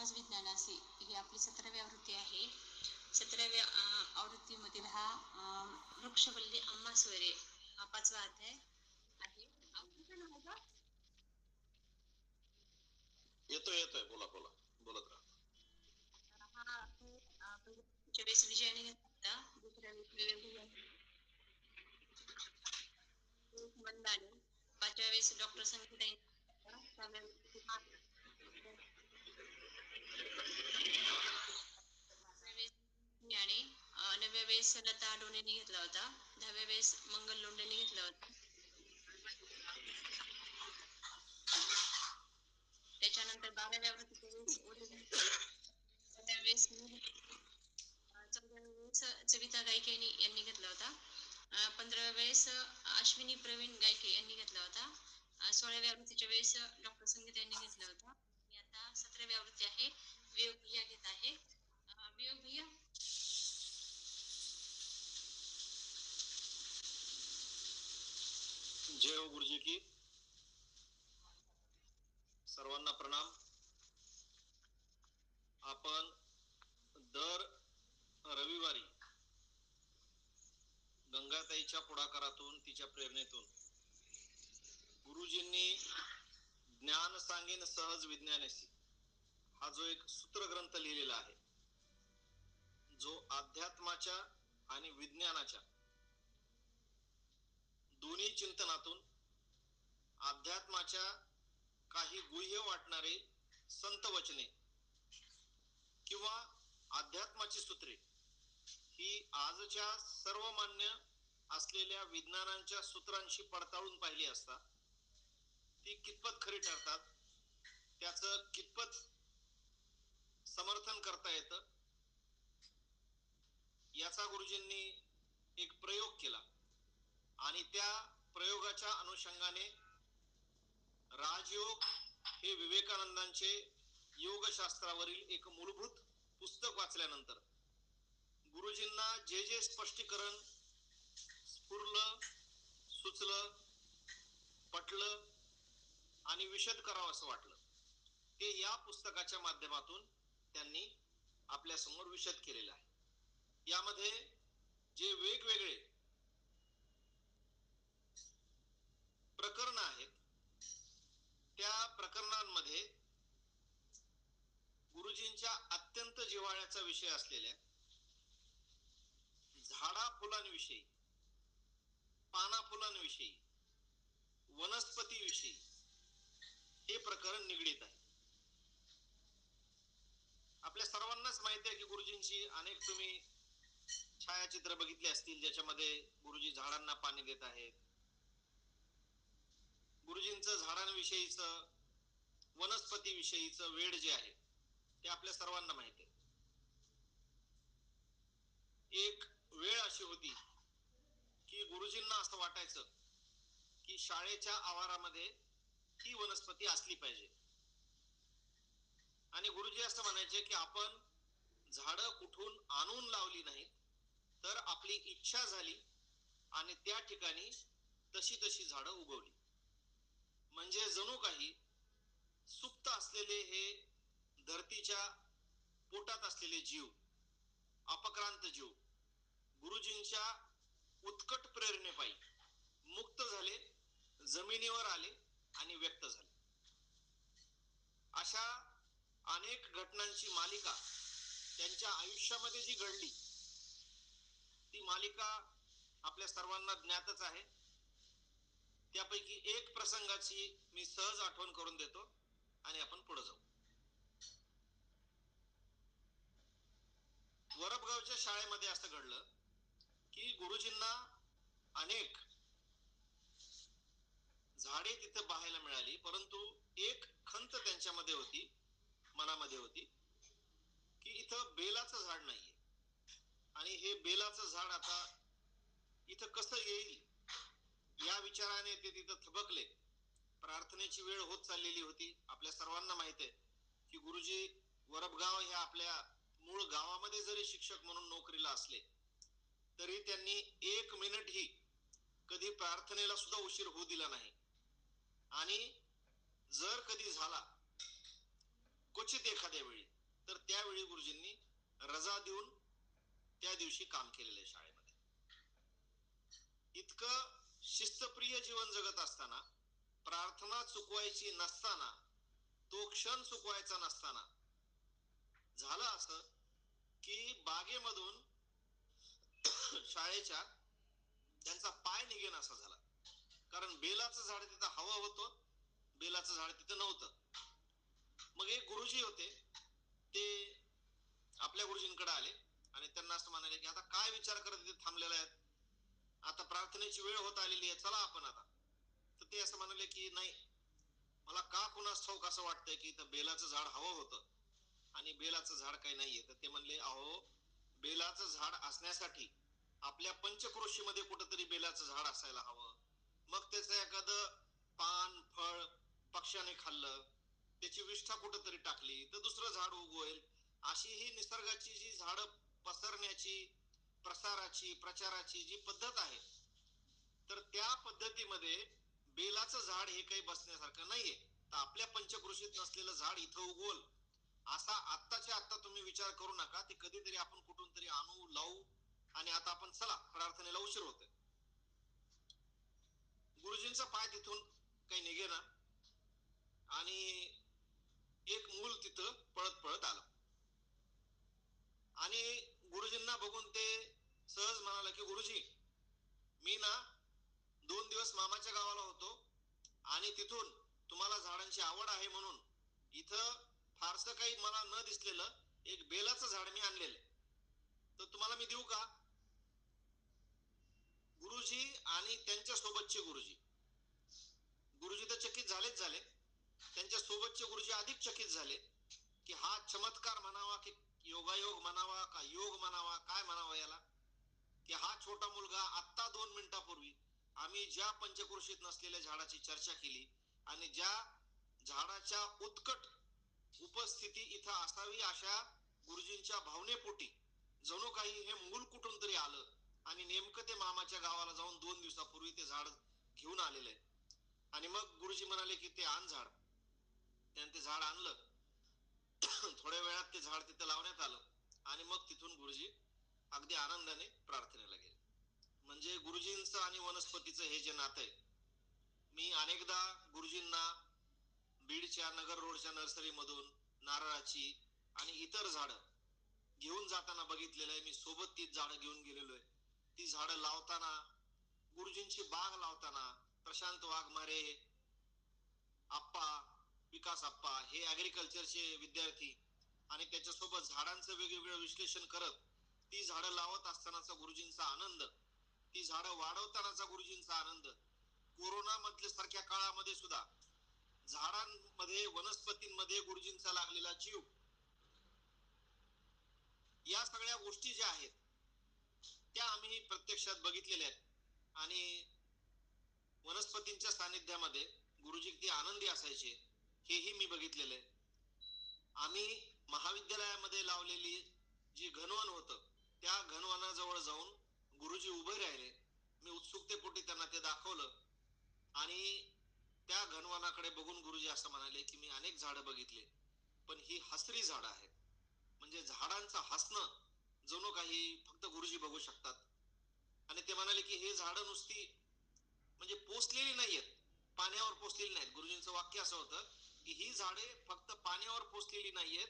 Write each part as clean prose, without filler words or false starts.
सहज विज्ञानाशी ही आपली 17वी आवृत्ती आहे. 17व्या आवृत्तीमधील हा वृक्षवल्ली आम्हा स्वरे हा 5वा अध्याय आहे. आवृत्तीचं नाव का? येतोय बोला बोलत राहा. हा वेळेस विजयाने घेतला, दुसऱ्या मंदाने, 5व्या वेळेस डॉक्टर संगीताई, 9व्या वेळेस लता आडोनेने घेतला होता, 10व्या वेळेस मंगल लोंढेने घेतला होता. त्याच्यानंतर 12व्या आवृत्तीच्या वेळेस 14व्या वेळेस सविता गायके यांनी घेतला होता. 15व्या वेळेस अश्विनी प्रवीण गायके यांनी घेतला होता. 16व्या आवृत्तीच्या वेळेस डॉक्टर संगीता यांनी घेतला होता. आणि आता 17वी आवृत्ती आहे, वियोग भैया घेत आहे. वियोग भैया. जय हो गुरुजी की. सर्वांना प्रणाम. आपण दर रविवारी गंगाताईच्या पुढाकारातून, तिच्या प्रेरणेतून गुरुजींनी ज्ञान सांगेन सहज विज्ञानाशी हा जो एक सूत्र ग्रंथ लिहिलेला आहे, जो अध्यात्माच्या आणि विज्ञानाच्या दोन्ही चिंतनातून अध्यात्माच्या काही गुह्य वाटणारे संत वचने किंवा अध्यात्माची सूत्रे ही आजच्या सर्वमान्य असलेल्या विज्ञानांच्या सूत्रांशी पडताळून पाहिली असता ती कितपत खरी ठरतात, त्याचं कितपत समर्थन करता येतं, याचा गुरुजींनी एक प्रयोग केला. आणि त्या प्रयोगाच्या अनुषंगाने राजयोग हे विवेकानंदांचे योगशास्त्रावरील एक मूलभूत पुस्तक वाचल्यानंतर गुरुजींना जे जे स्पष्टीकरण स्फुरलं, सुचलं, पटलं आणि विशद करावं असं वाटलं, ते या पुस्तकाच्या माध्यमातून त्यांनी आपल्या समोर विशद केलेलं आहे. यामध्ये जे वेगवेगळे प्रकरण आहेत, त्या प्रकरणांमध्ये गुरुजींच्या अत्यंत जिव्हाळ्याचा विषय असलेल्या झाडा फुलांविषयी, पाना फुलांविषयी, वनस्पतीविषयी हे प्रकरण निगडीत आहे. आपल्या सर्वांनाच माहिती आहे की गुरुजींची अनेक तुम्ही छायाचित्र बघितले असतील, ज्याच्यामध्ये गुरुजी झाडांना पाणी देत आहेत. गुरुजींचं झाडांविषयीचं, वनस्पतीविषयीचं वेड जे आहे ते आपल्या सर्वांना माहिती आहे. एक वेळ अशी होती की गुरुजींना असं वाटायचं की शाळेच्या आवारामध्ये ही वनस्पती असली पाहिजे. आणि गुरुजी असं म्हणायचे की आपण झाडं कुठून आणून लावली नाहीत, तर आपली इच्छा झाली आणि त्या ठिकाणी तशी तशी झाडं उगवली. म्हणजे जणू काही सुप्त असलेले हे धरतीच्या पोटात असलेले जीव, अपक्रांत जीव गुरुजींच्या उत्कट प्रेरणेपायी मुक्त झाले, जमिनीवर आले आणि व्यक्त झाले. अशा अनेक घटनांची मालिका त्यांच्या आयुष्यामध्ये जी घडली, ती मालिका आपल्या सर्वांना ज्ञातच आहे. त्यापैकी एक प्रसंगाची मी सहज आठवण करून देतो आणि आपण पुढे जाऊ. वरपगावच्या शाळेमध्ये असं घडलं की गुरुजींना अनेक झाडे तिथे पाहायला मिळाली, परंतु एक खंत त्यांच्यामध्ये होती, मनामध्ये होती की इथं बेलाचं झाड नाहीये. आणि हे बेलाचं झाड आता इथं कसं येईल या विचाराने ते तिथं थबकले. प्रार्थनेची वेळ होत चाललेली होती. आपल्या सर्वांना माहित आहे की गुरुजी वरपगाव ह्या आपल्या मूळ गावामध्ये जरी शिक्षक म्हणून नोकरीला असले तरी त्यांनी 1 मिनिटही कधी प्रार्थनेला सुद्धा उशीर होऊ दिला नाही. आणि जर कधी झाला क्वचित एखाद्या वेळी तर त्यावेळी गुरुजींनी रजा देऊन त्या दिवशी काम केलेलं आहे शाळेमध्ये. इतकं शिस्तप्रिय जीवन जगत असताना, प्रार्थना चुकवायची नसताना, तो क्षण चुकवायचा नसताना झालं असं की बागेमधून शाळेच्या त्यांचा पाय निघेन असा झाला. कारण बेलाचं झाड तिथं हवं होतं, बेलाचं झाड तिथं नव्हतं. मग एक गुरुजी होते, ते आपल्या गुरुजींकडे आले आणि त्यांना असं म्हणाले की आता काय विचार करत तिथे थांबलेला आहे, आता प्रार्थनेची वेळ होत आलेली आहे, चला आपण आता. तर ते असं म्हणाले की नाही, मला का कुणास ठाऊक असं वाटतंय की इथं बेलाचं झाड हवं होतं आणि बेलाचं झाड काही नाहीये. तर ते म्हणले, अहो, बेलाचं झाड असण्यासाठी आपल्या पंचक्रोशीमध्ये कुठंतरी बेलाचं झाड असायला हवं. मग त्याचं एखादं पान फळ पक्ष्याने खाल्लं, त्याची विष्ठा कुठंतरी टाकली तर दुसरं झाड उगवेल. अशी ही निसर्गाची जी झाडं पसरण्याची, प्रसाराची, प्रचाराची जी पद्धत आहे, तर त्या पद्धतीमध्ये बेलाचं झाड हे काही बसण्यासारखं नाहीये. तर आपल्या पंचकृषीत नसलेलं झाड इथं उगवल असा आत्ताच्या आत्ता तुम्ही विचार करू नका. ते कधीतरी आपण कुठून तरी आणू, लावू आणि आता आपण चला, प्रार्थनेला उशीर होतोय. गुरुजींचा पाय तिथून काही निघेना आणि एक मूल तिथं पळत पळत आलं आणि गुरुजींना बघून ते सहज म्हणाला की गुरुजी, मी ना 2 दिवस मामाच्या गावाला होतो आणि तिथून तुम्हाला झाडांची आवड आहे म्हणून इथं फारसं काही मला न दिसलेलं एक बेलाचं झाड मी आणलेलं, तर तुम्हाला मी देऊ का? गुरुजी आणि त्यांच्या सोबतचे गुरुजी, गुरुजी तर चकित झालेच झाले, त्यांच्या सोबतचे गुरुजी अधिक चकित झाले की हा चमत्कार म्हणावा की योगायोग म्हणावा का योग म्हणावा, काय म्हणावा याला, की हा छोटा मुलगा आत्ता 2 मिनिटापूर्वी आम्ही ज्या पंचक्रोशीत नसलेल्या झाडाची चर्चा केली आणि ज्या झाडाच्या उत्कट उपस्थिती इथं असावी अशा गुरुजींच्या भावनेपोटी जणू काही हे मूल कुठून तरी आलं आणि नेमकं ते मामाच्या गावाला जाऊन 2 दिवसापूर्वी ते झाड घेऊन आलेलं आहे. आणि मग गुरुजी म्हणाले की ते आण झाड. त्याने ते झाड आणलं. थोड्या वेळात ते झाड तिथं लावण्यात आलं आणि मग तिथून गुरुजी अगदी आनंदाने प्रार्थनेला गेले. म्हणजे गुरुजींचं आणि वनस्पतीचं हे जे नातं आहे, मी अनेकदा गुरुजींना बीडच्या नगर रोडच्या नर्सरीमधून नारळाची आणि इतर झाडं घेऊन जाताना बघितलेलं आहे. मी सोबत ती झाडं घेऊन गेलेलो आहे. ती झाडं लावताना, गुरुजींची बाग लावताना प्रशांत वाघमारे आप्पा, विकास आप्पा हे ऍग्रिकल्चरचे विद्यार्थी आणि त्याच्यासोबत झाडांचं वेगवेगळं विश्लेषण करत ती झाडं लावत असतानाचा गुरुजींचा आनंद, ती झाडं वाढवतानाचा गुरुजींचा आनंद, कोरोना मधल्या सारख्या काळामध्ये सुद्धा झाडांमध्ये, वनस्पतींमध्ये गुरुजींचा लागलेला जीव, या सगळ्या गोष्टी ज्या आहेत त्या आम्ही प्रत्यक्षात बघितलेल्या आहेत. आणि वनस्पतींच्या सानिध्यामध्ये गुरुजी किती आनंदी असायचे हेही मी बघितलेलं आहे. आम्ही महाविद्यालयामध्ये लावलेली जी घनवन होतं, त्या घनवनाजवळ जाऊन गुरुजी उभे राहिले. मी उत्सुकतेपोटी त्यांना ते दाखवलं आणि त्या घनवनाकडे बघून गुरुजी असं म्हणाले की मी अनेक झाडं बघितले, पण ही हसरी झाडं आहेत. म्हणजे झाडांचं हसणं जणू काही फक्त गुरुजी बघू शकतात. आणि ते म्हणाले की हे झाडं नुसती म्हणजे पोचलेली नाहीयेत, पाण्यावर पोचलेली नाहीत. गुरुजींचं वाक्य असं होतं की ही झाडे फक्त पाण्यावर पोचलेली नाहीयेत,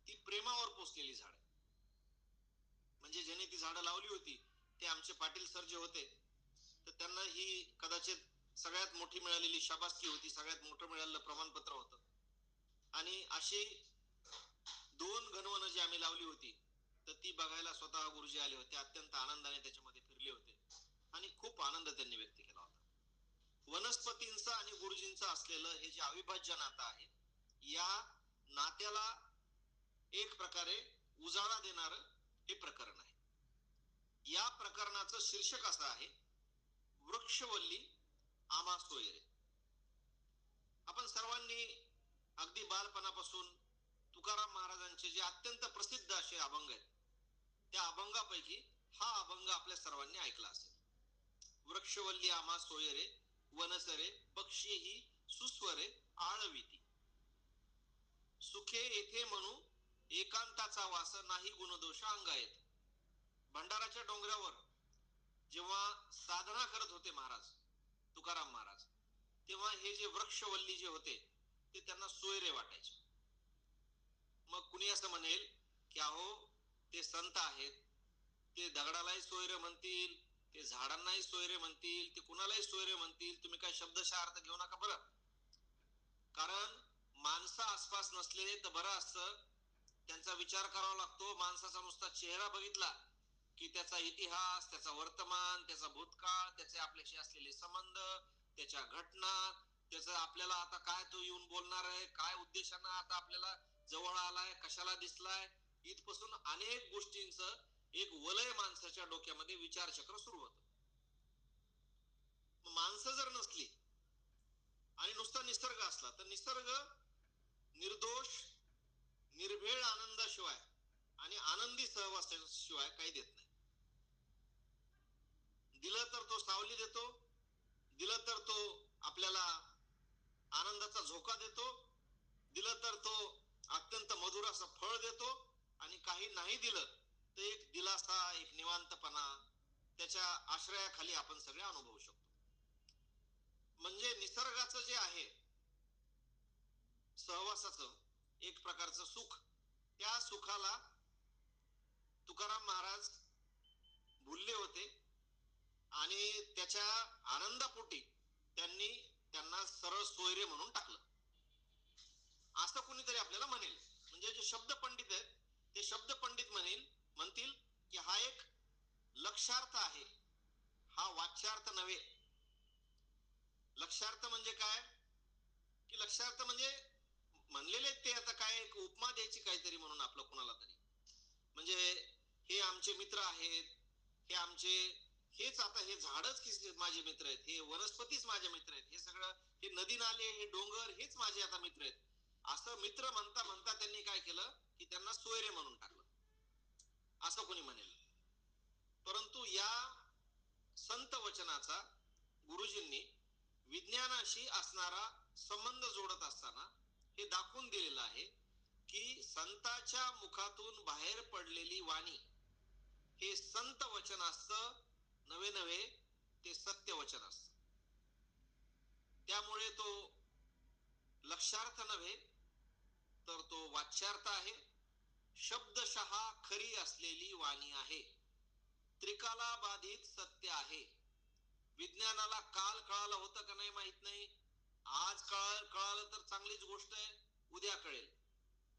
ती प्रेमावर पोचलेली झाड. म्हणजे ज्याने ती झाडं लावली होती ते आमचे पाटील सर जे होते, तर त्यांना ही कदाचित सगळ्यात मोठी मिळालेली शाबासकी होती, सगळ्यात मोठं मिळालेलं प्रमाणपत्र होतं. आणि अशी 2 घनवनं जी आम्ही लावली होती, तर ती बघायला स्वतः गुरुजी आले होते. अत्यंत आनंदाने त्याच्यामध्ये फिरले होते आणि खूप आनंद त्यांनी व्यक्त केला होता. वनस्पतींचं आणि गुरुजींचं असलेलं हे जे अविभाज्य नातं आहे, या नात्याला एक प्रकारे उजाळा देणार हे प्रकरण आहे. या प्रकरणाचं शीर्षक असं आहे, वृक्षवल्ली आम्हा सोयरे. आपण सर्वांनी अगदी बालपणापासून तुकाराम महाराजांचे जे अत्यंत प्रसिद्ध असे अभंग आहेत, त्या अभंगापैकी हा अभंग आपल्या सर्वांनी ऐकला असेल. वृक्षवल्ली आम्हा सोयरे, वनसरे पक्षीही सुस्वरे आळविती, सुखे येथे म्हणू एकांताचा वास नाही गुणदोष अंगा येत. भंडाराच्या डोंगरावर जेव्हा साधना करत होते महाराज तुकाराम महाराज, तेव्हा हे जे वृक्षवल्ली जे होते ते त्यांना सोयरे वाटायचे. मग कुणी असं म्हणेल की अहो ते संत आहेत, ते दगडालाही सोयरे म्हणतील, ते झाडांनाही सोयरे म्हणतील, ते कुणालाही सोयरे म्हणतील, तुम्ही काय शब्दशः अर्थ घेऊ नका बरं. कारण माणसं आसपास नसले तर बरं असतं, त्यांचा विचार करावा लागतो. माणसाचा नुसता चेहरा बघितला की त्याचा इतिहास, त्याचा वर्तमान, त्याचा भूतकाळ, त्याचे आपल्याशी असलेले संबंध, त्याच्या घटना, त्याचं आपल्याला आता काय तो येऊन बोलणार आहे, काय उद्देशानं आता आपल्याला जवळ आलाय, कशाला दिसलाय, इथपासून अनेक गोष्टींचं एक वलय माणसाच्या डोक्यामध्ये विचारचक्र सुरू होतं. माणसं जर नसली आणि नुसता निसर्ग असला तर निसर्ग निर्दोष निर्भेळ आनंदाशिवाय आणि आनंदी सहवासाशिवाय काही देत नाही. दिलं तर तो सावली देतो, दिलं तर तो आपल्याला आनंदाचा झोका देतो, दिलं तर तो अत्यंत मधुर असं फळ देतो, आणि काही नाही दिलं तर एक दिलासा, एक निवांतपणा त्याच्या आश्रयाखाली आपण सगळे अनुभवू शकतो. म्हणजे निसर्गाचं जे आहे सहवासाचं एक प्रकारचं सुख, त्या सुखाला तुकाराम महाराज भुलले होते आणि त्याच्या आनंदापोटी त्यांना सरळ सोयरे म्हणून टाकलं, असं कोणीतरी आपल्याला म्हणेल. म्हणजे जे शब्द पंडित आहेत ते शब्द पंडित म्हणतील की हा एक लक्षार्थ आहे, हा वाच्यार्थ नव्हे. लक्षार्थ म्हणजे काय की लक्षार्थ म्हणजे म्हणलेले ते आता काय एक उपमा द्यायची काहीतरी म्हणून आपलं कोणाला तरी, म्हणजे हे आमचे मित्र आहेत, हे आमचे, हेच आता हे झाडच माझे मित्र आहेत, हे वनस्पतीच माझे मित्र आहेत, हे सगळं, हे नदी नाले, हे डोंगर, हेच माझे आता मित्र आहेत, असं मित्र म्हणता म्हणता त्यांनी काय केलं की त्यांना सोयरे म्हणून टाकलं, असं कोणी म्हणेल. परंतु या संत वचनाचा गुरुजींनी विज्ञानाशी असणारा संबंध जोडत असताना हे दाखवून दिलेलं आहे की संतांच्या मुखातून बाहेर पडलेली वाणी हे संत वचन असतं, नवे नवे ते सत्य वचन असतं. त्यामुळे तो लक्षार्थ नव्हे तर तो वाच्यार्थ आहे. शब्दशः खरी असलेली वाणी आहे, त्रिकाला बाधित सत्य आहे. विज्ञानाला काल कळालं होतं का नाही माहित नाही, आज कळालं तर चांगलीच गोष्ट आहे, उद्या कळेल.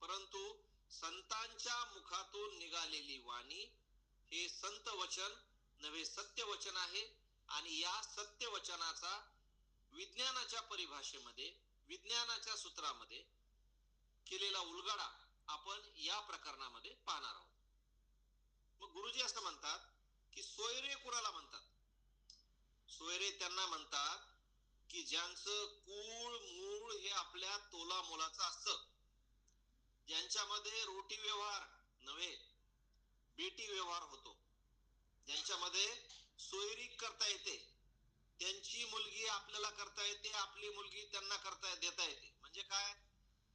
परंतु संतांच्या मुखातून निघालेली वाणी हे संत वचन नव्हे सत्य वचन आहे. आणि या सत्य वचनाचा विज्ञानाच्या परिभाषेमध्ये, विज्ञानाच्या सूत्रामध्ये केलेला उलगडा आपण या प्रकरणामध्ये पाहणार आहोत. मग गुरुजी असं म्हणतात की सोयरे कुणाला म्हणतात? सोयरे त्यांना म्हणतात की ज्यांचं कूळ मूळ हे आपल्या तोला मोलाचं असतं, ज्यांच्यामध्ये रोटी व्यवहार नव्हे बेटी व्यवहार होतो, ज्यांच्यामध्ये सोयरीक करता येते, त्यांची मुलगी आपल्याला करता येते, आपली मुलगी त्यांना देता येते. म्हणजे काय,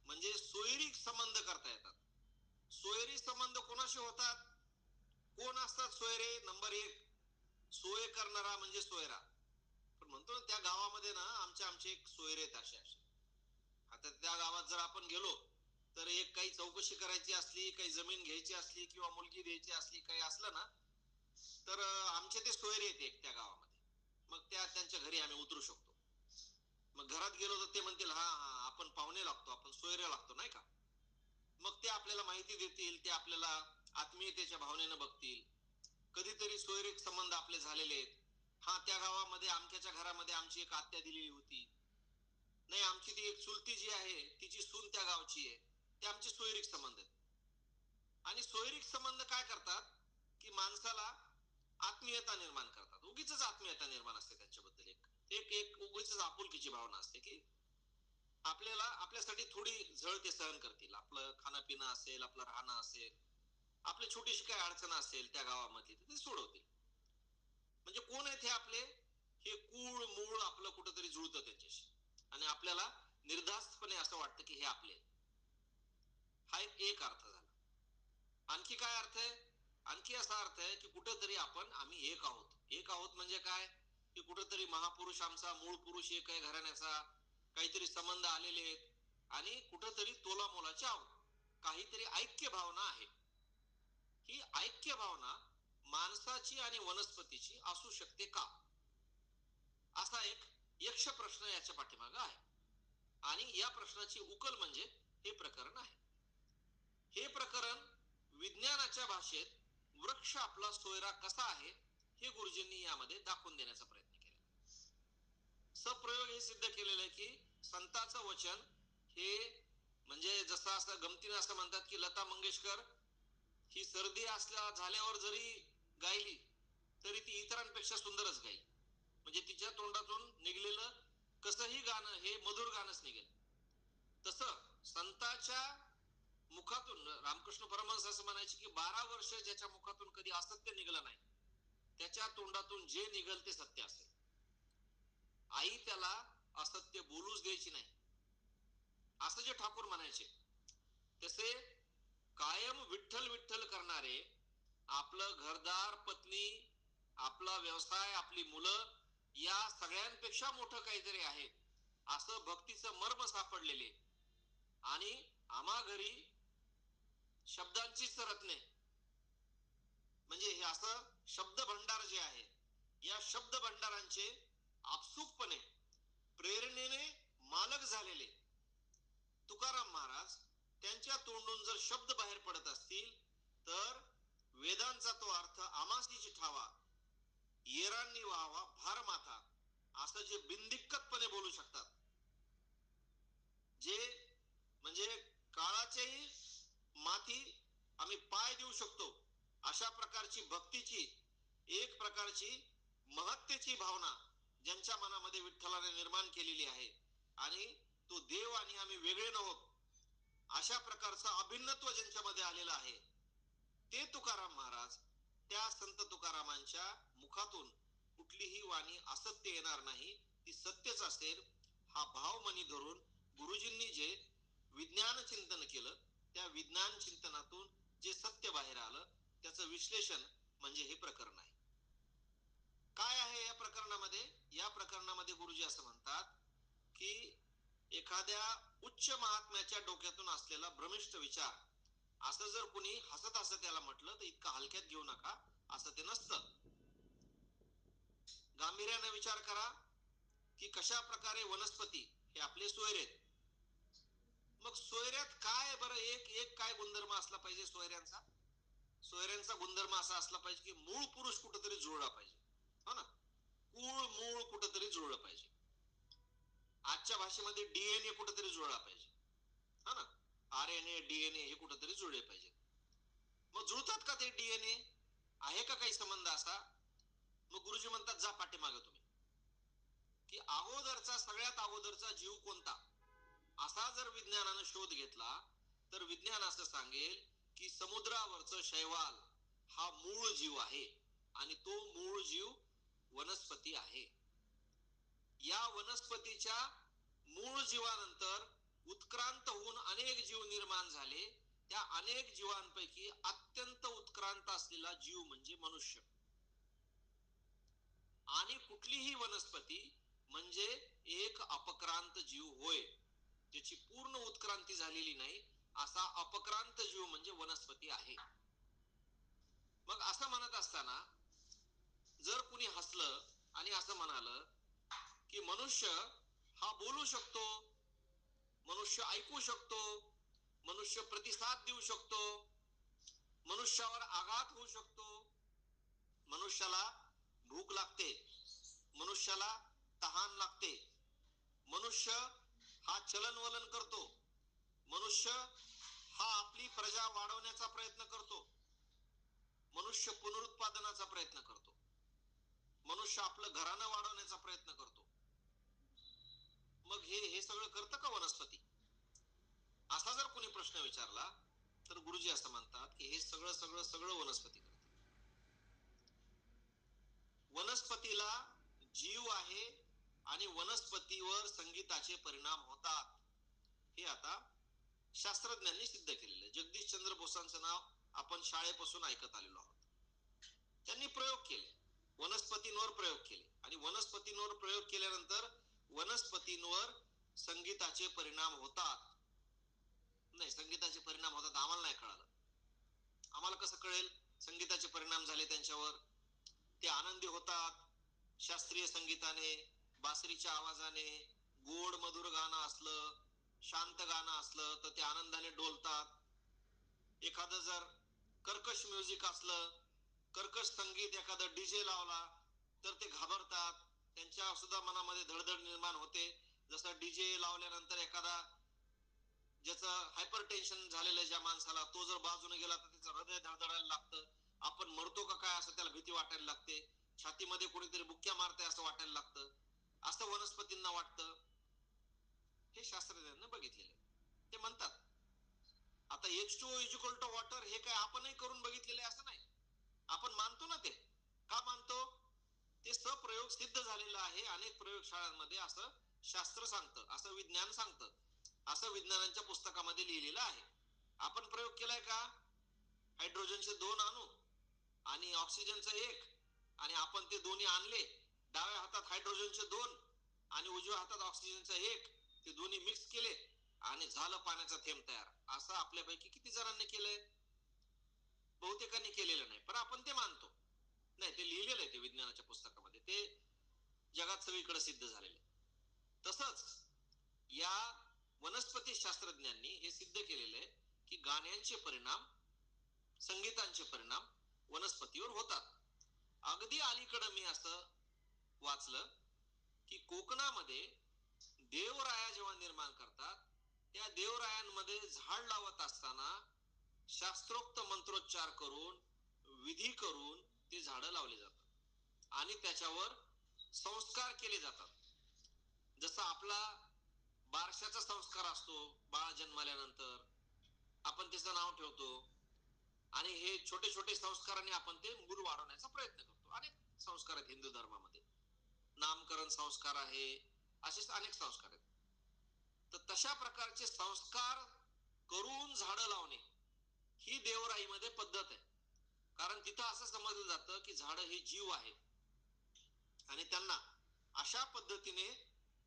म्हणजे सोयरीक संबंध करता येतात. सोयरी संबंध कोणाशी होतात? कोण असतात सोयरे? नंबर एक, सोय करणारा म्हणजे सोयरा. पण म्हणतो ना त्या गावामध्ये ना आमचे एक सोयरे आहेत असे असे. आता त्या गावात जर आपण गेलो तर एक काही चौकशी करायची असली, काही जमीन घ्यायची असली किंवा मुलगी द्यायची असली, काही असलं ना तर आमचे ते सोयरे आहेत एक त्या गावामध्ये. मग त्यांच्या घरी आम्ही उतरू शकतो. मग घरात गेलो तर ते म्हणतील हा हा आपण पाहुणे लागतो, आपण सोयरे लागतो, नाही का. मग ते आपल्याला माहिती देतील, ते आपल्याला आत्मीयतेच्या भावनेनं बघतील. कधीतरी सोयरीक संबंध आपले झालेले आहेत. हा त्या गावामध्ये आमच्याच्या घरामध्ये आमची एक आत्या दिलेली होती, नाही आमची ती एक चुलती जी आहे तिची सून त्या गावची आहे, ते आमचे सोयरीक संबंध आहेत. आणि सोयरीक संबंध काय करतात की माणसाला आत्मीयता निर्माण करतात. उगीच आत्मीयता निर्माण असते त्यांच्याबद्दल, एक एक उगीच आपुलकीची भावना असते की आपल्याला आपल्यासाठी थोडी झळ ते सहन करतील. आपलं खाणं पिणं असेल, आपलं राहणं असेल, आपली छोटीशी काय अडचण असेल त्या गावामधली ते सोडवतील. म्हणजे कोण आहेत हे आपले, हे कूळ मूळ आपलं कुठंतरी जुळतं त्यांच्याशी, आणि आपल्याला निर्धास्तपणे असं वाटतं की हे आपले. हा एक अर्थ झाला. आणखी काय अर्थ आहे? आणखी असा अर्थ आहे की कुठेतरी आम्ही एक आहोत. एक आहोत म्हणजे काय? की कुठेतरी महापुरुष आमचा मूळ पुरुष एक आहे घराण्याचा, काहीतरी संबंध आलेले आहेत आणि कुठेतरी तोलामोलाचे आहोत. काहीतरी ऐक्य भावना आहे. ही ऐक्य भावना माणसाची आणि वनस्पतीची असू शकते का? असा एक यक्ष प्रश्न याच्या पाठीमागे आहे. आणि या प्रश्नाची उकल म्हणजे हे प्रकरण आहे. हे प्रकरण विज्ञानाच्या भाषेत वृक्ष आपला सोयरा कसा आहे हे गुरुजींनी यामध्ये दाखवून देण्याचा प्रयत्न केला. सप्रयोग हे सिद्ध केलेलं आहे की संतांचं वचन हे म्हणजे जसं असं गमतीने असं म्हणतात की लता मंगेशकर ही सर्दी असल्या झाल्यावर जरी गायली तरी ती इतरांपेक्षा सुंदरच गाईल. म्हणजे तिच्या तोंडातून निघलेलं कसंही गाणं हे मधुर गाणंच निघेल. तसं संतांच्या मुखातून रामकृष्ण परमहंस असं म्हणायचे की 12 वर्ष ज्याच्या मुखातून कधी असत्य निघलं नाही त्याच्या तोंडातून जे निघल ते सत्य असेल. आई त्याला असत्य बोलूच द्यायची नाही असं जे ठाकूर म्हणायचे, तसे कायम विठ्ठल विठ्ठल करणारे आपलं घरदार, पत्नी, आपला व्यवसाय, आपली मुलं या सगळ्यांपेक्षा मोठं काहीतरी आहे असं भक्तीचं मर्म सापडलेले आणि आम्हा घरी शब्दांचीच रत्ने म्हणजे हे असं शब्द भंडार जे आहे या शब्द भंडारांचे आपसुकपणे प्रेरणेने मालक झालेले तुकाराम महाराज त्यांच्या तोंडून जर शब्द बाहेर पडत असतील तर वेदांचा तो अर्थ आमासीची ठावा येरांनी व्हावा भार माथा असं जे बिनदिक्कतपणे बोलू शकतात, जे म्हणजे काळाचेही माथी आम्ही पाय देऊ शकतो अशा प्रकारची भक्तीची एक प्रकारची महत्तेची भावना ज्यांच्या मनामध्ये विठ्ठलाने निर्माण केलेली आहे आणि तो देव आणि आम्ही वेगळे नव्हत अशा प्रकारचं अभिन्नत्व ज्यांच्यामध्ये आलेलं आहे ते तुकाराम महाराज त्या संत तुकारामांच्या मुखातून कुठलीही वाणी असत्य येणार नाही, ती सत्यच असेल हा भाव मनी धरून गुरुजींनी जे विज्ञान चिंतन केलं त्या विज्ञान चिंतनातून जे सत्य बाहेर आलं त्याचं विश्लेषण म्हणजे हे प्रकरण आहे. काय आहे या प्रकरणामध्ये? या प्रकरणामध्ये गुरुजी असं म्हणतात की एखाद्या उच्च महात्म्याच्या डोक्यातून असलेला भ्रमिष्ट विचार असं जर कोणी हसत हसत त्याला म्हटलं तर इतका हलक्यात घेऊ नका, असं ते नसतं. गांभीर्याने विचार करा की कशा प्रकारे वनस्पती हे आपले सोयरे, मग सोयऱ्यात काय बरं एक एक काय गुणधर्म असला पाहिजे सोयऱ्यांचा? सोयऱ्यांचा गुणधर्म असा असला पाहिजे की मूळ पुरुष कुठेतरी जुळला पाहिजे, हो ना, मूळ कुठेतरी जुळलं पाहिजे. आजच्या भाषेमध्ये डीएनए कुठेतरी जुळला पाहिजे, हा ना, आरएनए डीएनए हे कुठेतरी जुळले पाहिजे. मग जुळतात का ते डीएनए? आहे का काही संबंध असा? मग गुरुजी म्हणतात जा पाठीमागे तुम्ही की अगोदरचा सगळ्यात अगोदरचा जीव कोणता असा जर विज्ञानानं शोध घेतला तर विज्ञान असं सांगेल की समुद्रावरचं शैवाल हा मूळ जीव आहे आणि तो मूळ जीव वनस्पती आहे. या वनस्पतीच्या मूळ जीवानंतर उत्क्रांत होऊन अनेक जीव निर्माण झाले. त्या अनेक जीवांपैकी अत्यंत उत्क्रांत असलेला जीव म्हणजे मनुष्य. आणि कुठलीही वनस्पती म्हणजे एक अपक्रांत जीव होय, ज्याची पूर्ण उत्क्रांती झालेली नाही असा अपक्रांत जीव म्हणजे वनस्पती आहे. मग असं म्हणत असताना जर कुणी हसलं आणि असं म्हणालं की मनुष्य हा बोलू शकतो, मनुष्य ऐकू शकतो, मनुष्य प्रतिसाद देऊ शकतो, मनुष्यावर आघात होऊ शकतो, मनुष्याला भूक लागते, मनुष्याला तहान लागते, मनुष्य हा चलनवलन करतो, मनुष्य हा आपली प्रजा वाढवण्याचा प्रयत्न करतो, मनुष्य पुनरुत्पादनाचा प्रयत्न करतो, मनुष्य आपलं घराणं वाढवण्याचा प्रयत्न करतो. मग हे सगळं करतं का वनस्पती? असा जर कोणी प्रश्न विचारला तर गुरुजी असं म्हणतात की हे सगळं सगळं सगळं वनस्पती करते. वनस्पतीला जीव आहे आणि वनस्पतीवर संगीताचे परिणाम होतात हे आता शास्त्रज्ञांनी सिद्ध केलेलं आहे. जगदीश चंद्र बोसांचं नाव आपण शाळेपासून ऐकत आलेलो आहोत. त्यांनी प्रयोग केले, वनस्पतींवर प्रयोग केले, आणि वनस्पतींवर प्रयोग केल्यानंतर वनस्पतींवर संगीताचे परिणाम होतात. नाही, संगीताचे परिणाम होतात आम्हाला नाही कळालं. आम्हाला कसं कळेल संगीताचे परिणाम झाले त्यांच्यावर? ते आनंदी होतात शास्त्रीय संगीताने, बासरीच्या आवाजाने. गोड मधुर गाणं असलं, शांत गाणं असलं तर ते आनंदाने डोलतात. एखादं जर कर्कश म्युझिक असलं, कर्कश संगीत, एखादा डीजे लावला तर ते घाबरतात. त्यांच्या सुद्धा मनामध्ये धडधड निर्माण होते. जसं डीजे लावल्यानंतर एखादा ज्याचं हायपर टेन्शन झालेलं ज्या माणसाला, तो जर बाजूने गेला तर त्याचं हृदय धडधडायला लागतं. आपण मरतो का काय असं त्याला भीती वाटायला लागते. छातीमध्ये कोणीतरी बुक्क्या मारतंय असं वाटायला लागतं. असं वनस्पतींना वाटतं. हे शास्त्रज्ञांनी बघितलेलं आहे. ते म्हणतात, आता H2O इक्वल टू वॉटर हे काय आपणही करून बघितलेलं आहे असं नाही. आपण मानतो ना ते. का मानतो? ते सप्रयोग सिद्ध झालेलं आहे. अनेक प्रयोगशाळांमध्ये असं शास्त्र सांगतं, असं विज्ञान सांगतं, असं विज्ञानाच्या पुस्तकामध्ये लिहिलेलं आहे. आपण प्रयोग केलाय का? हायड्रोजनचे 2 अणू आणि ऑक्सिजनचं 1, आणि आपण ते दोन्ही आणले, डाव्या हातात हायड्रोजनचे 2 आणि उजव्या हातात ऑक्सिजनचं 1, ते दोन्ही मिक्स केले आणि झालं पाण्याचा थेंब तयार. असं आपल्यापैकी किती जणांनी केलंय? बहुतेकांनी केलेलं नाही, पण आपण ते मानतो. नाही, ते लिहिलेलं आहे ते विज्ञानाच्या पुस्तकामध्ये, ते जगात सगळीकडे सिद्ध झालेलं. तसंच या वनस्पती शास्त्रज्ञांनी हे सिद्ध केलेलं आहे की गाण्यांचे परिणाम, संगीतांचे परिणाम वनस्पतीवर होतात. अगदी अलीकडं मी असं वाचलं की कोकणामध्ये देवराया जेव्हा निर्माण करतात, त्या देवरायांमध्ये झाड लावत असताना शास्त्रोक्त मंत्रोच्चार करून, विधी करून ते झाडं लावले जातात आणि त्याच्यावर संस्कार केले जातात. जसा आपला बारशाचा संस्कार असतो, बाळ जन्मल्यानंतर आपण त्याचं नाव ठेवतो, आणि हे छोटे छोटे संस्कारांनी आपण ते मूल वाढवण्याचा प्रयत्न करतो. अनेक संस्कार आहेत हिंदू धर्मामध्ये, नामकरण संस्कार आहे, असेच अनेक संस्कार आहेत. तर तशा प्रकारचे संस्कार करून झाडं लावणे ही देवराईमध्ये पद्धत आहे. कारण तिथं असं समजलं जातं की झाडं हे जीव आहेत आणि त्यांना अशा पद्धतीने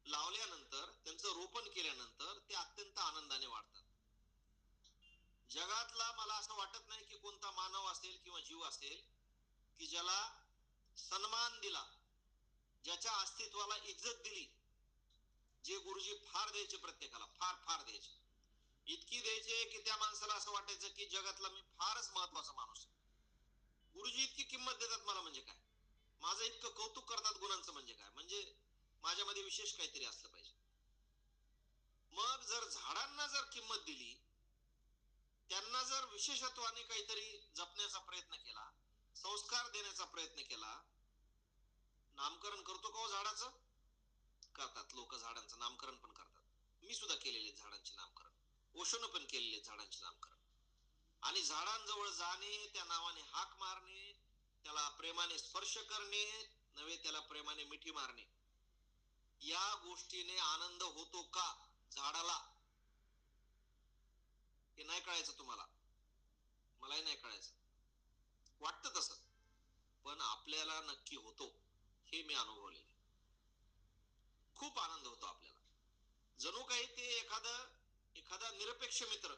लावल्यानंतर, त्यांचं रोपण केल्यानंतर ते अत्यंत आनंदाने वाढतात. जगातला मला असं वाटत नाही की कोणता मानव असेल किंवा जीव असेल की ज्याला सन्मान दिला, ज्याच्या अस्तित्वाला इज्जत दिली. जे गुरुजी फार द्यायचे प्रत्येकाला, फार फार द्यायचे, इतकी द्यायचे की त्या माणसाला असं वाटायचं की जगातला मी फारच महत्वाचा माणूस आहे. गुरुजी इतकी किंमत देतात मला म्हणजे काय, माझं इतकं कौतुक करतात गुणांचं म्हणजे काय, म्हणजे माझ्यामध्ये विशेष काहीतरी असलं पाहिजे. मग जर झाडांना जर किंमत दिली, त्यांना जर विशेषत्वाने काहीतरी जपण्याचा प्रयत्न केला, संस्कार देण्याचा प्रयत्न केला. नामकरण करतो का हो झाडाचं? करतात लोक, झाडांचं नामकरण पण करतात. मी सुद्धा केलेले झाडांचे नामकरण, ओशोनं पण केलेले झाडांचे नामकरण. आणि झाडांजवळ जाणे, त्या नावाने हाक मारणे, त्याला प्रेमाने स्पर्श करणे नव्हे, त्याला प्रेमाने मिठी मारणे, या गोष्टीने आनंद होतो का झाडाला? हे नाही कळायचं तुम्हाला, मलाही नाही कळायचं. वाटतं तसं, पण आपल्याला नक्की होतो, हे मी अनुभवलेलं. खूप आनंद होतो आपल्याला. जणू काही ते एखादा निरपेक्ष मित्र,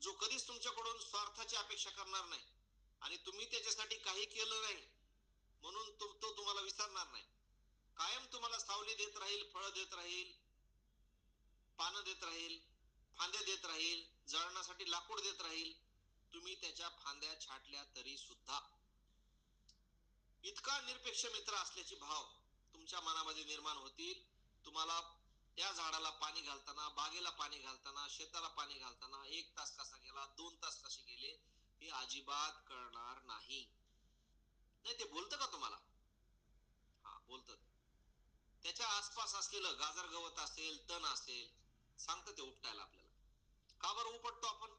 जो कधीच तुमच्याकडून स्वार्थाची अपेक्षा करणार नाही आणि तुम्ही त्याच्यासाठी काही केलं नाही म्हणून तो तुम्हाला विसरणार नाही. कायम तुम्हाला सावली देत राहील, फळं देत राहील, पानं देत राहील, फांद्या देत राहील, जळण्यासाठी लाकूड देत राहील. तुम्ही त्याच्या फांद्या छाटल्या तरी सुद्धा. इतका निरपेक्ष मित्र असल्याची भाव तुमच्या मनामध्ये निर्माण होतील. तुम्हाला त्या झाडाला पाणी घालताना, बागेला पाणी घालताना, शेताला पाणी घालताना 1 तास कसा गेला, 2 तास कसे गेले हे अजिबात कळणार नाही. नाही, ते बोलतं का तुम्हाला? हा, बोलतं. त्याच्या आसपास असलेलं गाजर गवत असेल, तण असेल, सांगतं ते उपटायला आपल्याला. का बरं उपटतो आपण?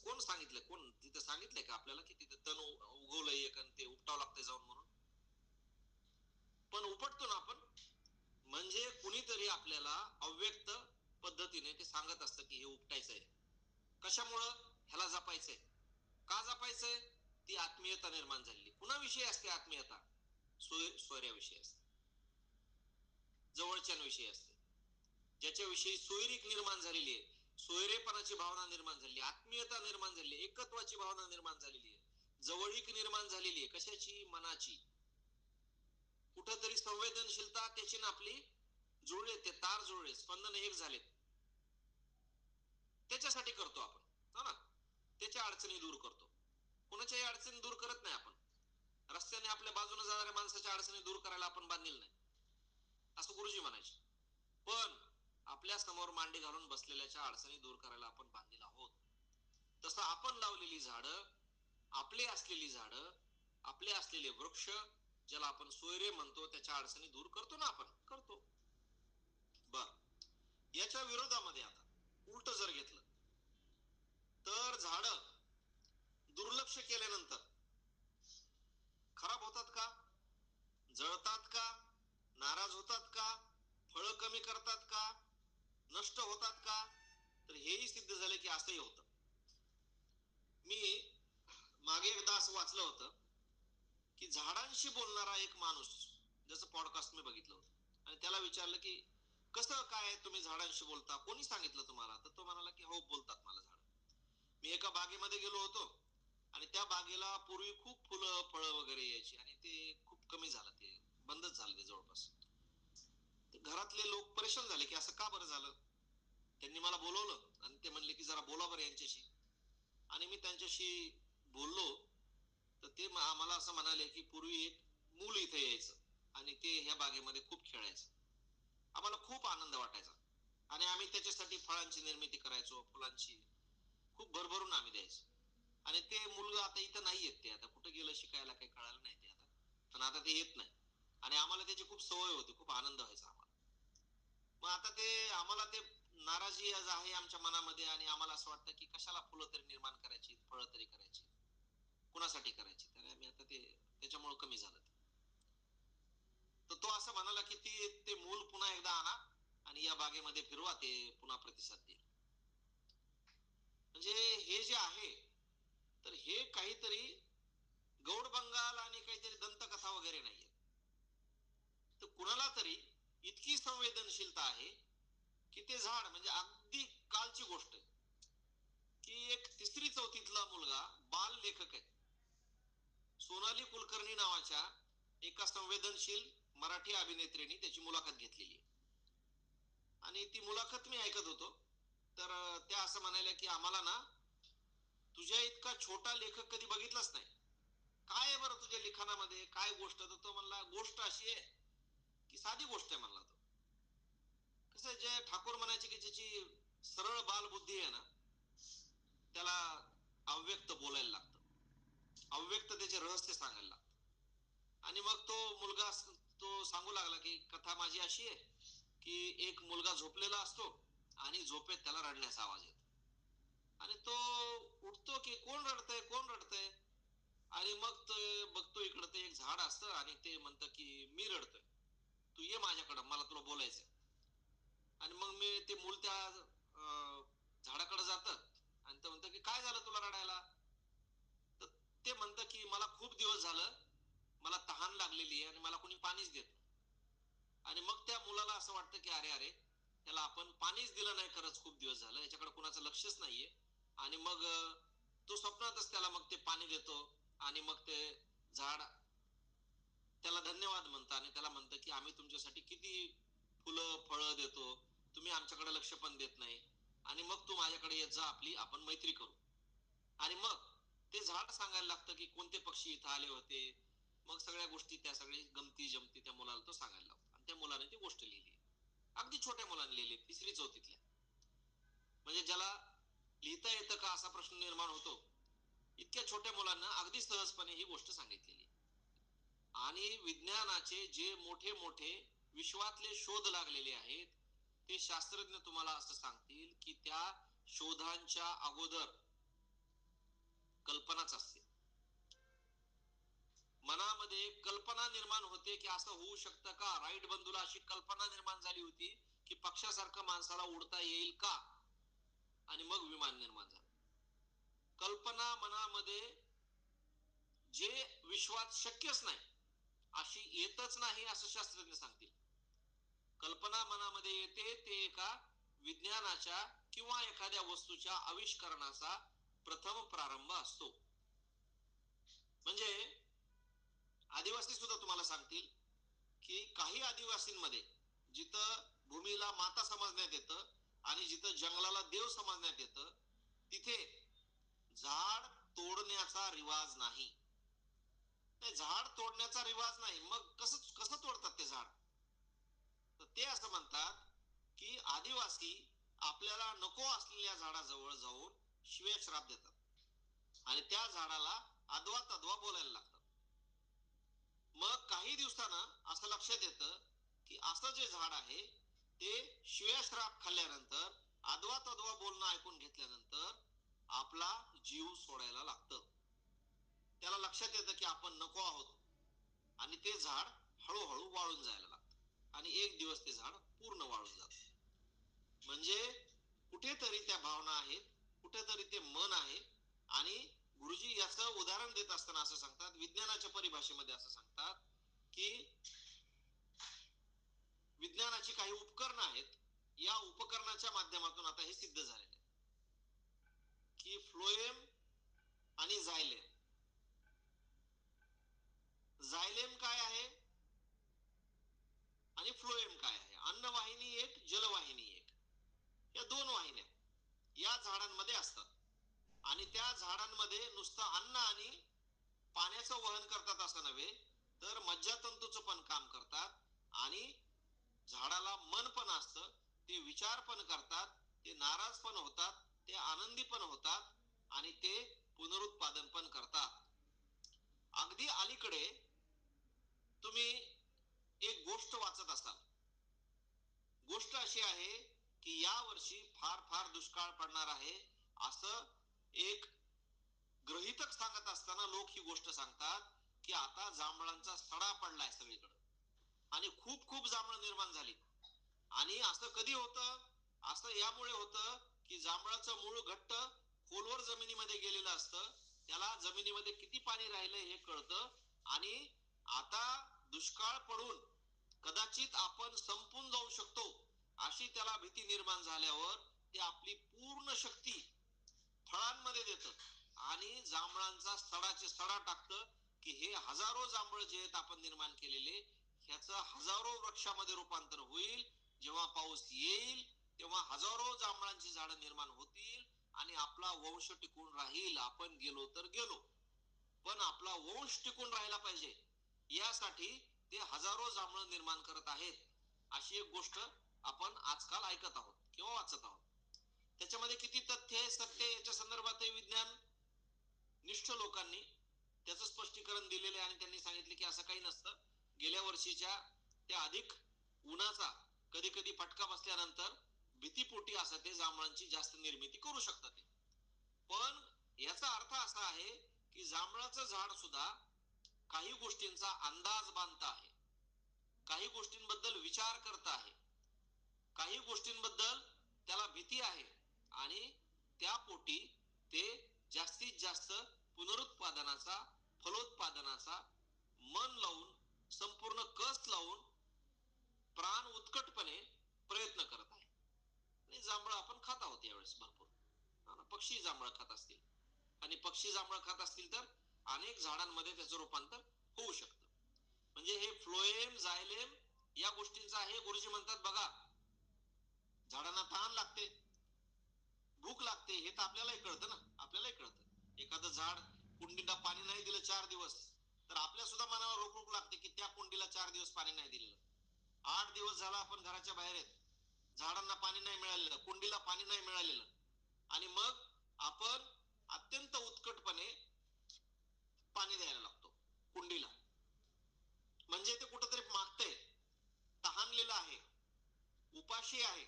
कोण सांगितलं? कोण तिथं सांगितलंय का आपल्याला की तिथं तण उगवलंय एक आणि ते उपटावं लागतंय जाऊन म्हणून? पण उपटतो ना आपण, म्हणजे कुणीतरी आपल्याला अव्यक्त पद्धतीने ते सांगत असतं की हे उपटायचंय. कशामुळं? ह्याला जपायचंय. का जपायचंय? ती आत्मीयता निर्माण झालेली. कुणाविषयी असते आत्मीयता? सोयऱ्याविषयी असते, जवळच्यांविषयी असते, ज्याच्याविषयी सोयरीक निर्माण झालेली आहे, सोयरेपणाची भावना निर्माण झाली, आत्मीयता निर्माण झाली, एकत्वाची भावना निर्माण झालेली आहे, जवळीक निर्माण झालेली आहे. कशाची? मनाची. कुठंतरी संवेदनशीलता त्याची ना आपली जुळले, ते तार जुळले, स्पंदन एक झालेत. त्याच्यासाठी करतो आपण, हो ना. त्याच्या अडचणी दूर करतो. कोणाच्याही अडचणी दूर करत नाही आपण. रस्त्याने आपल्या बाजूने जाणाऱ्या माणसाच्या अडचणी दूर करायला आपण बांधील नाही, असं गुरुजी म्हणायचे. पण आपल्या समोर मांडी घालून बसलेल्याच्या अडचणी दूर करायला आपण बांधील आहोत. तसं आपण लावलेली झाडं, आपले असलेली झाडं, आपले असलेले वृक्ष, ज्याला आपण सोयरे म्हणतो, त्याच्या अडचणी दूर करतो ना आपण, करतो. बर, याच्या विरोधामध्ये आता उलट जर घेतलं तर झाडं दुर्लक्ष केल्यानंतर खराब होतात का? जळतात का? नाराज होतात का? फळं कमी करतात का? नष्ट होतात का? तर हेही सिद्ध झाले की असंही होतं. मी मागे एकदा असं वाचलं होतं की झाडांशी बोलणारा एक माणूस, जसं पॉडकास्ट मी बघितलं होतं, आणि त्याला विचारलं की कसं काय तुम्ही झाडांशी बोलता, कोणी सांगितलं तुम्हाला? तर तो म्हणाला की हो, बोलतात मला झाड. मी एका बागेमध्ये गेलो होतो आणि त्या बागेला पूर्वी खूप फुलं फळं वगैरे यायची आणि ते खूप कमी झालं, ते बंदच झालं ते जवळपास. घरातले लोक परेशान झाले की असं का बरं झालं. त्यांनी मला बोलवलं आणि ते म्हणले की जरा बोला बरं यांच्याशी. आणि मी त्यांच्याशी बोललो तर ते आम्हाला असं म्हणाले की पूर्वी एक मूल इथे यायचं आणि ते ह्या बागेमध्ये खूप खेळायचं. आम्हाला खूप आनंद वाटायचा आणि आम्ही त्याच्यासाठी फळांची निर्मिती करायचो, फुलांची खूप भरभरून आम्ही द्यायचो. आणि ते मुलगा आता इथं नाही येत, ते आता कुठं गेलं शिकायला काही कळालं नाही ते आता, पण आता ते येत नाही. आणि आम्हाला त्याची खूप सवय होती, खूप आनंद व्हायचा आम्हाला. मग आता ते आम्हाला ते नाराजी आज आहे आमच्या मनामध्ये आणि आम्हाला असं वाटतं की कशाला फुलं तरी निर्माण करायची, फळं तरी करायची, कुणासाठी करायची. तर आम्ही आता ते त्याच्यामुळे कमी झालं. तर तो असं म्हणाला की ते मूल पुन्हा एकदा आणा आणि या बागेमध्ये फिरवा, ते पुन्हा प्रतिसाद देईल. म्हणजे हे जे आहे, तर हे काहीतरी गौड बंगाल आणि काहीतरी दंतकथा वगैरे नाहीये. तर कुणाला तरी इतकी संवेदनशीलता आहे की ते झाड, म्हणजे अगदी कालची गोष्ट आहे की एक तिसरी चौथीतला मुलगा बाल लेखक आहे, सोनाली कुलकर्णी नावाच्या एका संवेदनशील मराठी अभिनेत्रीने त्याची मुलाखत घेतलेली आहे. आणि ती मुलाखत मी ऐकत होतो, तर त्या असं म्हणाल्या की आम्हाला ना तुझ्या इतका छोटा लेखक कधी बघितलाच नाही. काय आहे बरं तुझ्या लिखाणामध्ये, काय गोष्ट? तर तो म्हणला गोष्ट अशी आहे की साधी गोष्ट आहे म्हणला. तो कसं, जे ठाकूर म्हणायचे की ज्याची सरळ बालबुद्धी आहे ना, त्याला अव्यक्त बोलायला लागतं, अव्यक्त त्याचे रहस्य सांगायला लागतं. आणि मग तो मुलगा तो सांगू लागला की कथा माझी अशी आहे की एक मुलगा झोपलेला असतो आणि झोपेत त्याला रडण्याचा आवाज येतो आणि तो उठतो की कोण रडतंय, कोण रडतंय. आणि मग तो बघतो इकडं ते एक झाड असतं आणि ते म्हणतं की मी रडतोय, तू ये माझ्याकडं, मला तुला बोलायचं. आणि मग मी ते मूल त्या झाडाकडे जातं आणि ते म्हणतं की काय झालं तुला रडायला? तर ते म्हणतं की मला खूप दिवस झालं, मला तहान लागलेली आहे आणि मला कोणी पाणीच देत नाही. आणि मग त्या मुलाला असं वाटतं की अरे अरे, त्याला आपण पाणीच दिलं नाही खरंच खूप दिवस झालं, याच्याकडे कोणाचं लक्षच नाहीये. आणि मग तो स्वप्नातच त्याला मग ते पाणी देतो आणि मग ते झाड त्याला धन्यवाद म्हणतं आणि त्याला म्हणतं की आम्ही तुमच्यासाठी किती फुलं फळं देतो, तुम्ही आमच्याकडे लक्ष पण देत नाही. आणि मग तू माझ्याकडे येत जा, आपली आपण मैत्री करू. आणि मग ते झाड सांगायला लागतं की कोणते पक्षी इथं आले होते. मग सगळ्या गोष्टी, त्या सगळी गमती जमती त्या मुलाला तो सांगायला लागतो आणि त्या मुलाने ती गोष्ट लिहिली. अगदी छोट्या मुलाने लिहिली, तिसरी चौथीतल्या. म्हणजे ज्याला लिहिता येतं का असा प्रश्न निर्माण होतो, इतक्या छोट्या मुलांना अगदी सहजपणे ही गोष्ट सांगितलेली. आणि विज्ञानाचे जे मोठे मोठे विश्वातले शोध लागलेले आहेत, ते शास्त्रज्ञ तुम्हाला असं सांगतील की त्या शोधांच्या अगोदर कल्पनाच असते. मनामध्ये कल्पना निर्माण होते की असं होऊ शकतं का. राईट बंधूला अशी कल्पना निर्माण झाली होती की पक्षासारखं माणसाला उडता येईल का, आणि मग विमान निर्माण झालं. कल्पना मनामध्ये जे विश्वात शक्यच नाही अशी येतच नाही असं शास्त्रज्ञ सांगतील. कल्पना मनामध्ये येते ते एका विज्ञानाच्या किंवा एखाद्या वस्तूच्या आविष्करणाचा प्रथम प्रारंभ असतो. म्हणजे आदिवासी सुद्धा तुम्हाला सांगतील की काही आदिवासींमध्ये जिथं भूमीला माता समजण्यात येतं आणि जिथं जंगलाला देव समजण्यात येतं तिथे झाड तोडण्याचा रिवाज नाही. झाड तोडण्याचा रिवाज नाही, मग कसं कसं तोडतात ते झाड? तर ते असं म्हणतात की आदिवासी आपल्याला नको असलेल्या झाडाजवळ जाऊन शिव्या श्राप देतात आणि त्या झाडाला अदवा तदवा बोलायला लागतात. मग काही दिवसानं असं लक्षात येतं की असं जे झाड आहे ते शिव्या श्राप खाल्ल्यानंतर अदवा तदवा बोलणं ऐकून घेतल्यानंतर आपला जीव सोडायला लागतं. त्याला लक्षात येतं की आपण नको आहोत आणि ते झाड हळूहळू वाळून जायला लागतं आणि एक दिवस ते झाड पूर्ण वाळून जातं. म्हणजे कुठेतरी त्या भावना आहेत, कुठेतरी ते मन आहे. आणि गुरुजी याचं उदाहरण देत असताना असं सांगतात, विज्ञानाच्या परिभाषेमध्ये असं सांगतात की विज्ञानाची काही उपकरणं आहेत, या उपकरणाच्या माध्यमातून आता हे सिद्ध झालेलं आहे की फ्लोएम आणि झायलेम. झायलेम काय आहे आणि फ्लोएम काय आहे? अन्नवाहिनी एक, जलवाहिनी एक, या दोन वाहिन्या या झाडांमध्ये असतात. आणि त्या झाडांमध्ये नुसतं अन्न आणि पाण्याचं वहन करतात असं नव्हे, तर मज्जातंतूचं पण काम करतात आणि झाडाला मन पण असतं, ते विचार पण करतात, ते नाराज पण होतात, ते आनंदी पण होतात आणि ते पुनरुत्पादन पण करतात. अगदी अलीकडे तुम्ही एक गोष्ट वाचत असाल. गोष्ट अशी आहे की या वर्षी फार फार दुष्काळ पडणार आहे असं एक गृहीतक सांगत असताना लोक ही गोष्ट सांगतात की आता जांभळांचा सडा पडलाय सगळीकडे आणि खूप खूप जांभळं निर्माण झाली. आणि असं कधी होतं? असं यामुळे होतं की जांभळाचं मूळ घट्ट खोलवर जमिनीमध्ये गेलेलं असतं, त्याला जमिनीमध्ये किती पाणी राहिलंय हे कळतं आणि आता दुष्काळ पडून कदाचित आपण संपून जाऊ शकतो अशी त्याला भीती निर्माण झाल्यावर ते आपली पूर्ण शक्ती फळांमध्ये देतं आणि जांभळांचा सडाचे सडा टाकतं की हे हजारो जांभळ जे आहेत आपण निर्माण केलेले, ह्याचं हजारो वृक्षामध्ये रूपांतर होईल. जेव्हा पाऊस येईल तेव्हा हजारो जांभळांची झाडं निर्माण होतील आणि आपला वंश टिकून राहील. आपण गेलो तर गेलो, पण आपला वंश टिकून राहिला पाहिजे यासाठी ते हजारो जांभळं निर्माण करत आहेत. अशी एक गोष्ट आपण आजकाल ऐकत आहोत किंवा वाचत आहोत. त्याच्यामध्ये किती तथ्य आहे, सत्य याच्या संदर्भात विज्ञान निष्ठ लोकांनी त्याचं स्पष्टीकरण दिलेलं आहे आणि त्यांनी सांगितले की असं काही नसतं. गेल्या वर्षीच्या त्या अधिक उन्हाचा कधी कधी फटका बसल्यानंतर भीतीपोटी असं ते जांभळांची जास्त निर्मिती करू शकतात. पण याचा अर्थ असा आहे की जांभळाचं झाड सुद्धा काही गोष्टींचा अंदाज बांधत आहे, काही गोष्टींबद्दल विचार करत आहे, काही गोष्टींबद्दल त्याला भीती आहे आणि त्या पोटी ते जास्तीत जास्त पुनरुत्पादनाचा, फलोत्पादनाचा मन लावून, संपूर्ण कस लावून, प्राण उत्कटपणे प्रयत्न करत आहे. आणि जांभळं आपण खात आहोत यावेळेस भरपूर. पक्षी जांभळं खात असतील आणि पक्षी जांभळं खात असतील तर अनेक झाडांमध्ये त्याचं रूपांतर होऊ शकतं. म्हणजे हे फ्लोएम, झायलेम या गोष्टींचं आहे. गुरुजी म्हणतात बघा, झाडांना तहान लागते, भूक लागते, हे तर आपल्यालाही कळतं ना. आपल्यालाही कळतं, एखादं झाड कुंडीला पाणी नाही दिलं 4 दिवस तर आपल्या सुद्धा मनाला रोकरोक लागते की त्या कुंडीला 4 दिवस पाणी नाही दिलेलं. 8 दिवस झाला आपण घराच्या बाहेर आहेत, झाडांना पाणी नाही मिळालेलं, कुंडीला पाणी नाही मिळालेलं आणि मग आपण अत्यंत उत्कटपणे पाणी द्यायला लागतो कुंडीला. म्हणजे ते कुठंतरी मागतंय, तहानलेलं आहे, उपाशी आहे.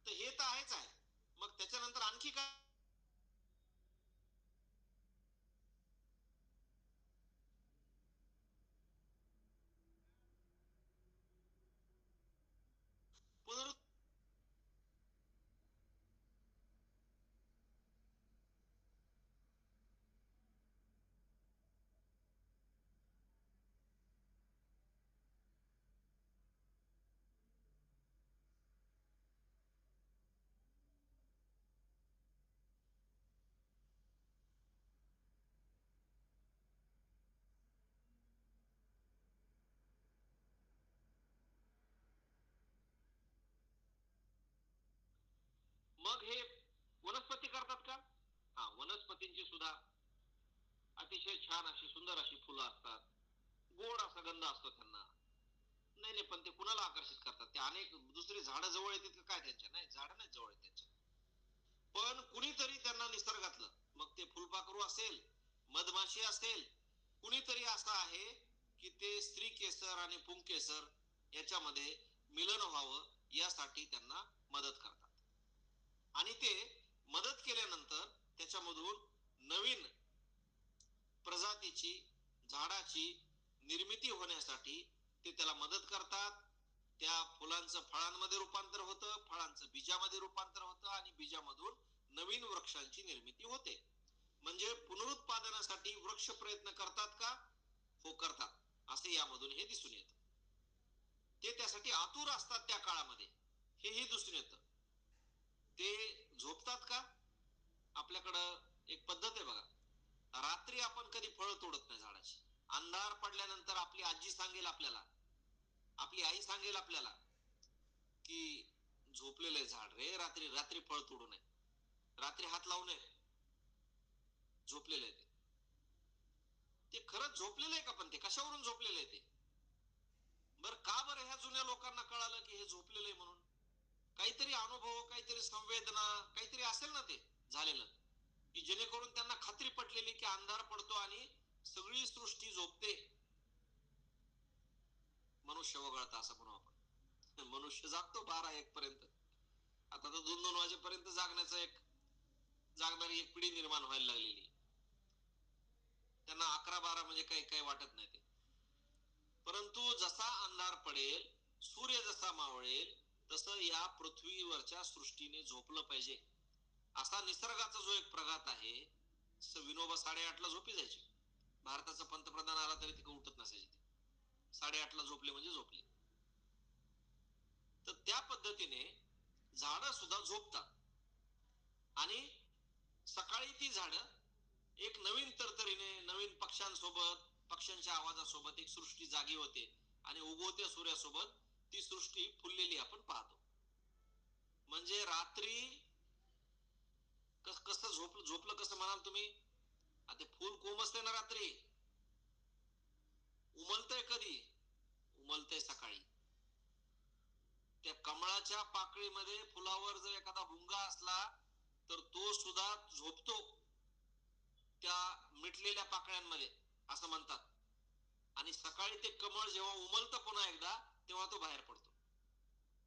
तर हे तर आहेच आहे. मग त्याच्यानंतर आणखी काय? पुनरुत्पादन मग हे वनस्पती करतात का? हा, वनस्पतींची सुद्धा अतिशय छान अशी सुंदर अशी फुलं असतात, गोड असा गंध असतो त्यांना. नाही नाही, पण ते कुणाला आकर्षित करतात? ते अनेक दुसरी झाडं जवळ येतात का काय त्यांच्या? नाही, झाडं नाही जवळ येत त्यांच्या. पण कुणीतरी त्यांना निसर्गातलं, मग ते फुलपाखरू असेल, मधमाशी असेल, कुणीतरी असं आहे की ते स्त्री केसर आणि पुंकेसर याच्यामध्ये मिलन व्हावं यासाठी त्यांना मदत करतात. आणि ते मदत केल्यानंतर त्याच्यामधून नवीन प्रजातीची झाडाची निर्मिती होण्यासाठी ते त्याला मदत करतात. त्या फुलांचं फळांमध्ये रूपांतर होतं, फळांचं बीजामध्ये रूपांतर होतं आणि बीजामधून नवीन वृक्षांची निर्मिती होते. म्हणजे पुनरुत्पादनासाठी वृक्ष प्रयत्न करतात का? हो, करतात. असे यामधून हे दिसून येतं. ते त्यासाठी आतुर असतात त्या काळामध्ये, हेही दिसून येतं. ते झोपतात का? आपल्याकडं एक पद्धत आहे बघा, रात्री आपण कधी फळं तोडत नाही झाडाची. अंधार पडल्यानंतर आपली आजी सांगेल आपल्याला, आपली आई सांगेल आपल्याला की झोपलेलं आहे झाड रे, रात्री रात्री फळ तोडू नये, रात्री हात लावू नये, झोपलेलं आहे ते. ते खरंच झोपलेलं आहे का? पण ते कशावरून झोपलेलं आहे ते? बरं, का बरं ह्या जुन्या लोकांना कळालं की हे झोपलेलं आहे म्हणून? काहीतरी अनुभव, काहीतरी संवेदना, काहीतरी असेल ना ते झालेलं, की जेणेकरून त्यांना खात्री पटलेली की अंधार पडतो आणि सगळी सृष्टी झोपते. मनुष्य वगळता असं म्हणू आपण. मनुष्य जागतो 12-1 पर्यंत. आता तर 2-2 वाजेपर्यंत जागणारी एक पिढी निर्माण व्हायला लागलेली. त्यांना 11-12 म्हणजे काही काही वाटत नाही ते. परंतु जसा अंधार पडेल, सूर्य जसा मावळेल, तसं या पृथ्वीवरच्या सृष्टीने झोपलं पाहिजे. असा निसर्गाचा जो एक प्रघात आहे. विनोबा 8:30ला झोपी जायचे. भारताचा पंतप्रधान आला तरी ते उठत नसायचे ते. 8:30ला झोपले म्हणजे झोपले. तर त्या पद्धतीने झाडं सुद्धा झोपतात आणि सकाळी ती झाडं एक नवीन तरतरीने, नवीन पक्ष्यांसोबत, पक्ष्यांच्या आवाजासोबत एक सृष्टी जागी होते आणि उगवत्या सूर्यासोबत ती सृष्टी फुललेली आपण पाहतो. म्हणजे रात्री कसं झोपलं कसं म्हणाल तुम्ही? आता फुल कोंबसते ना रात्री, उमलतंय कधी? उमलतंय सकाळी. त्या कमळाच्या पाकळीमध्ये फुलावर जर एखादा भुंगा असला तर तो सुद्धा झोपतो त्या मिटलेल्या पाकळ्यांमध्ये, असं म्हणतात. आणि सकाळी ते कमळ जेव्हा उमलतं पुन्हा एकदा, तेव्हा तो बाहेर पडतो.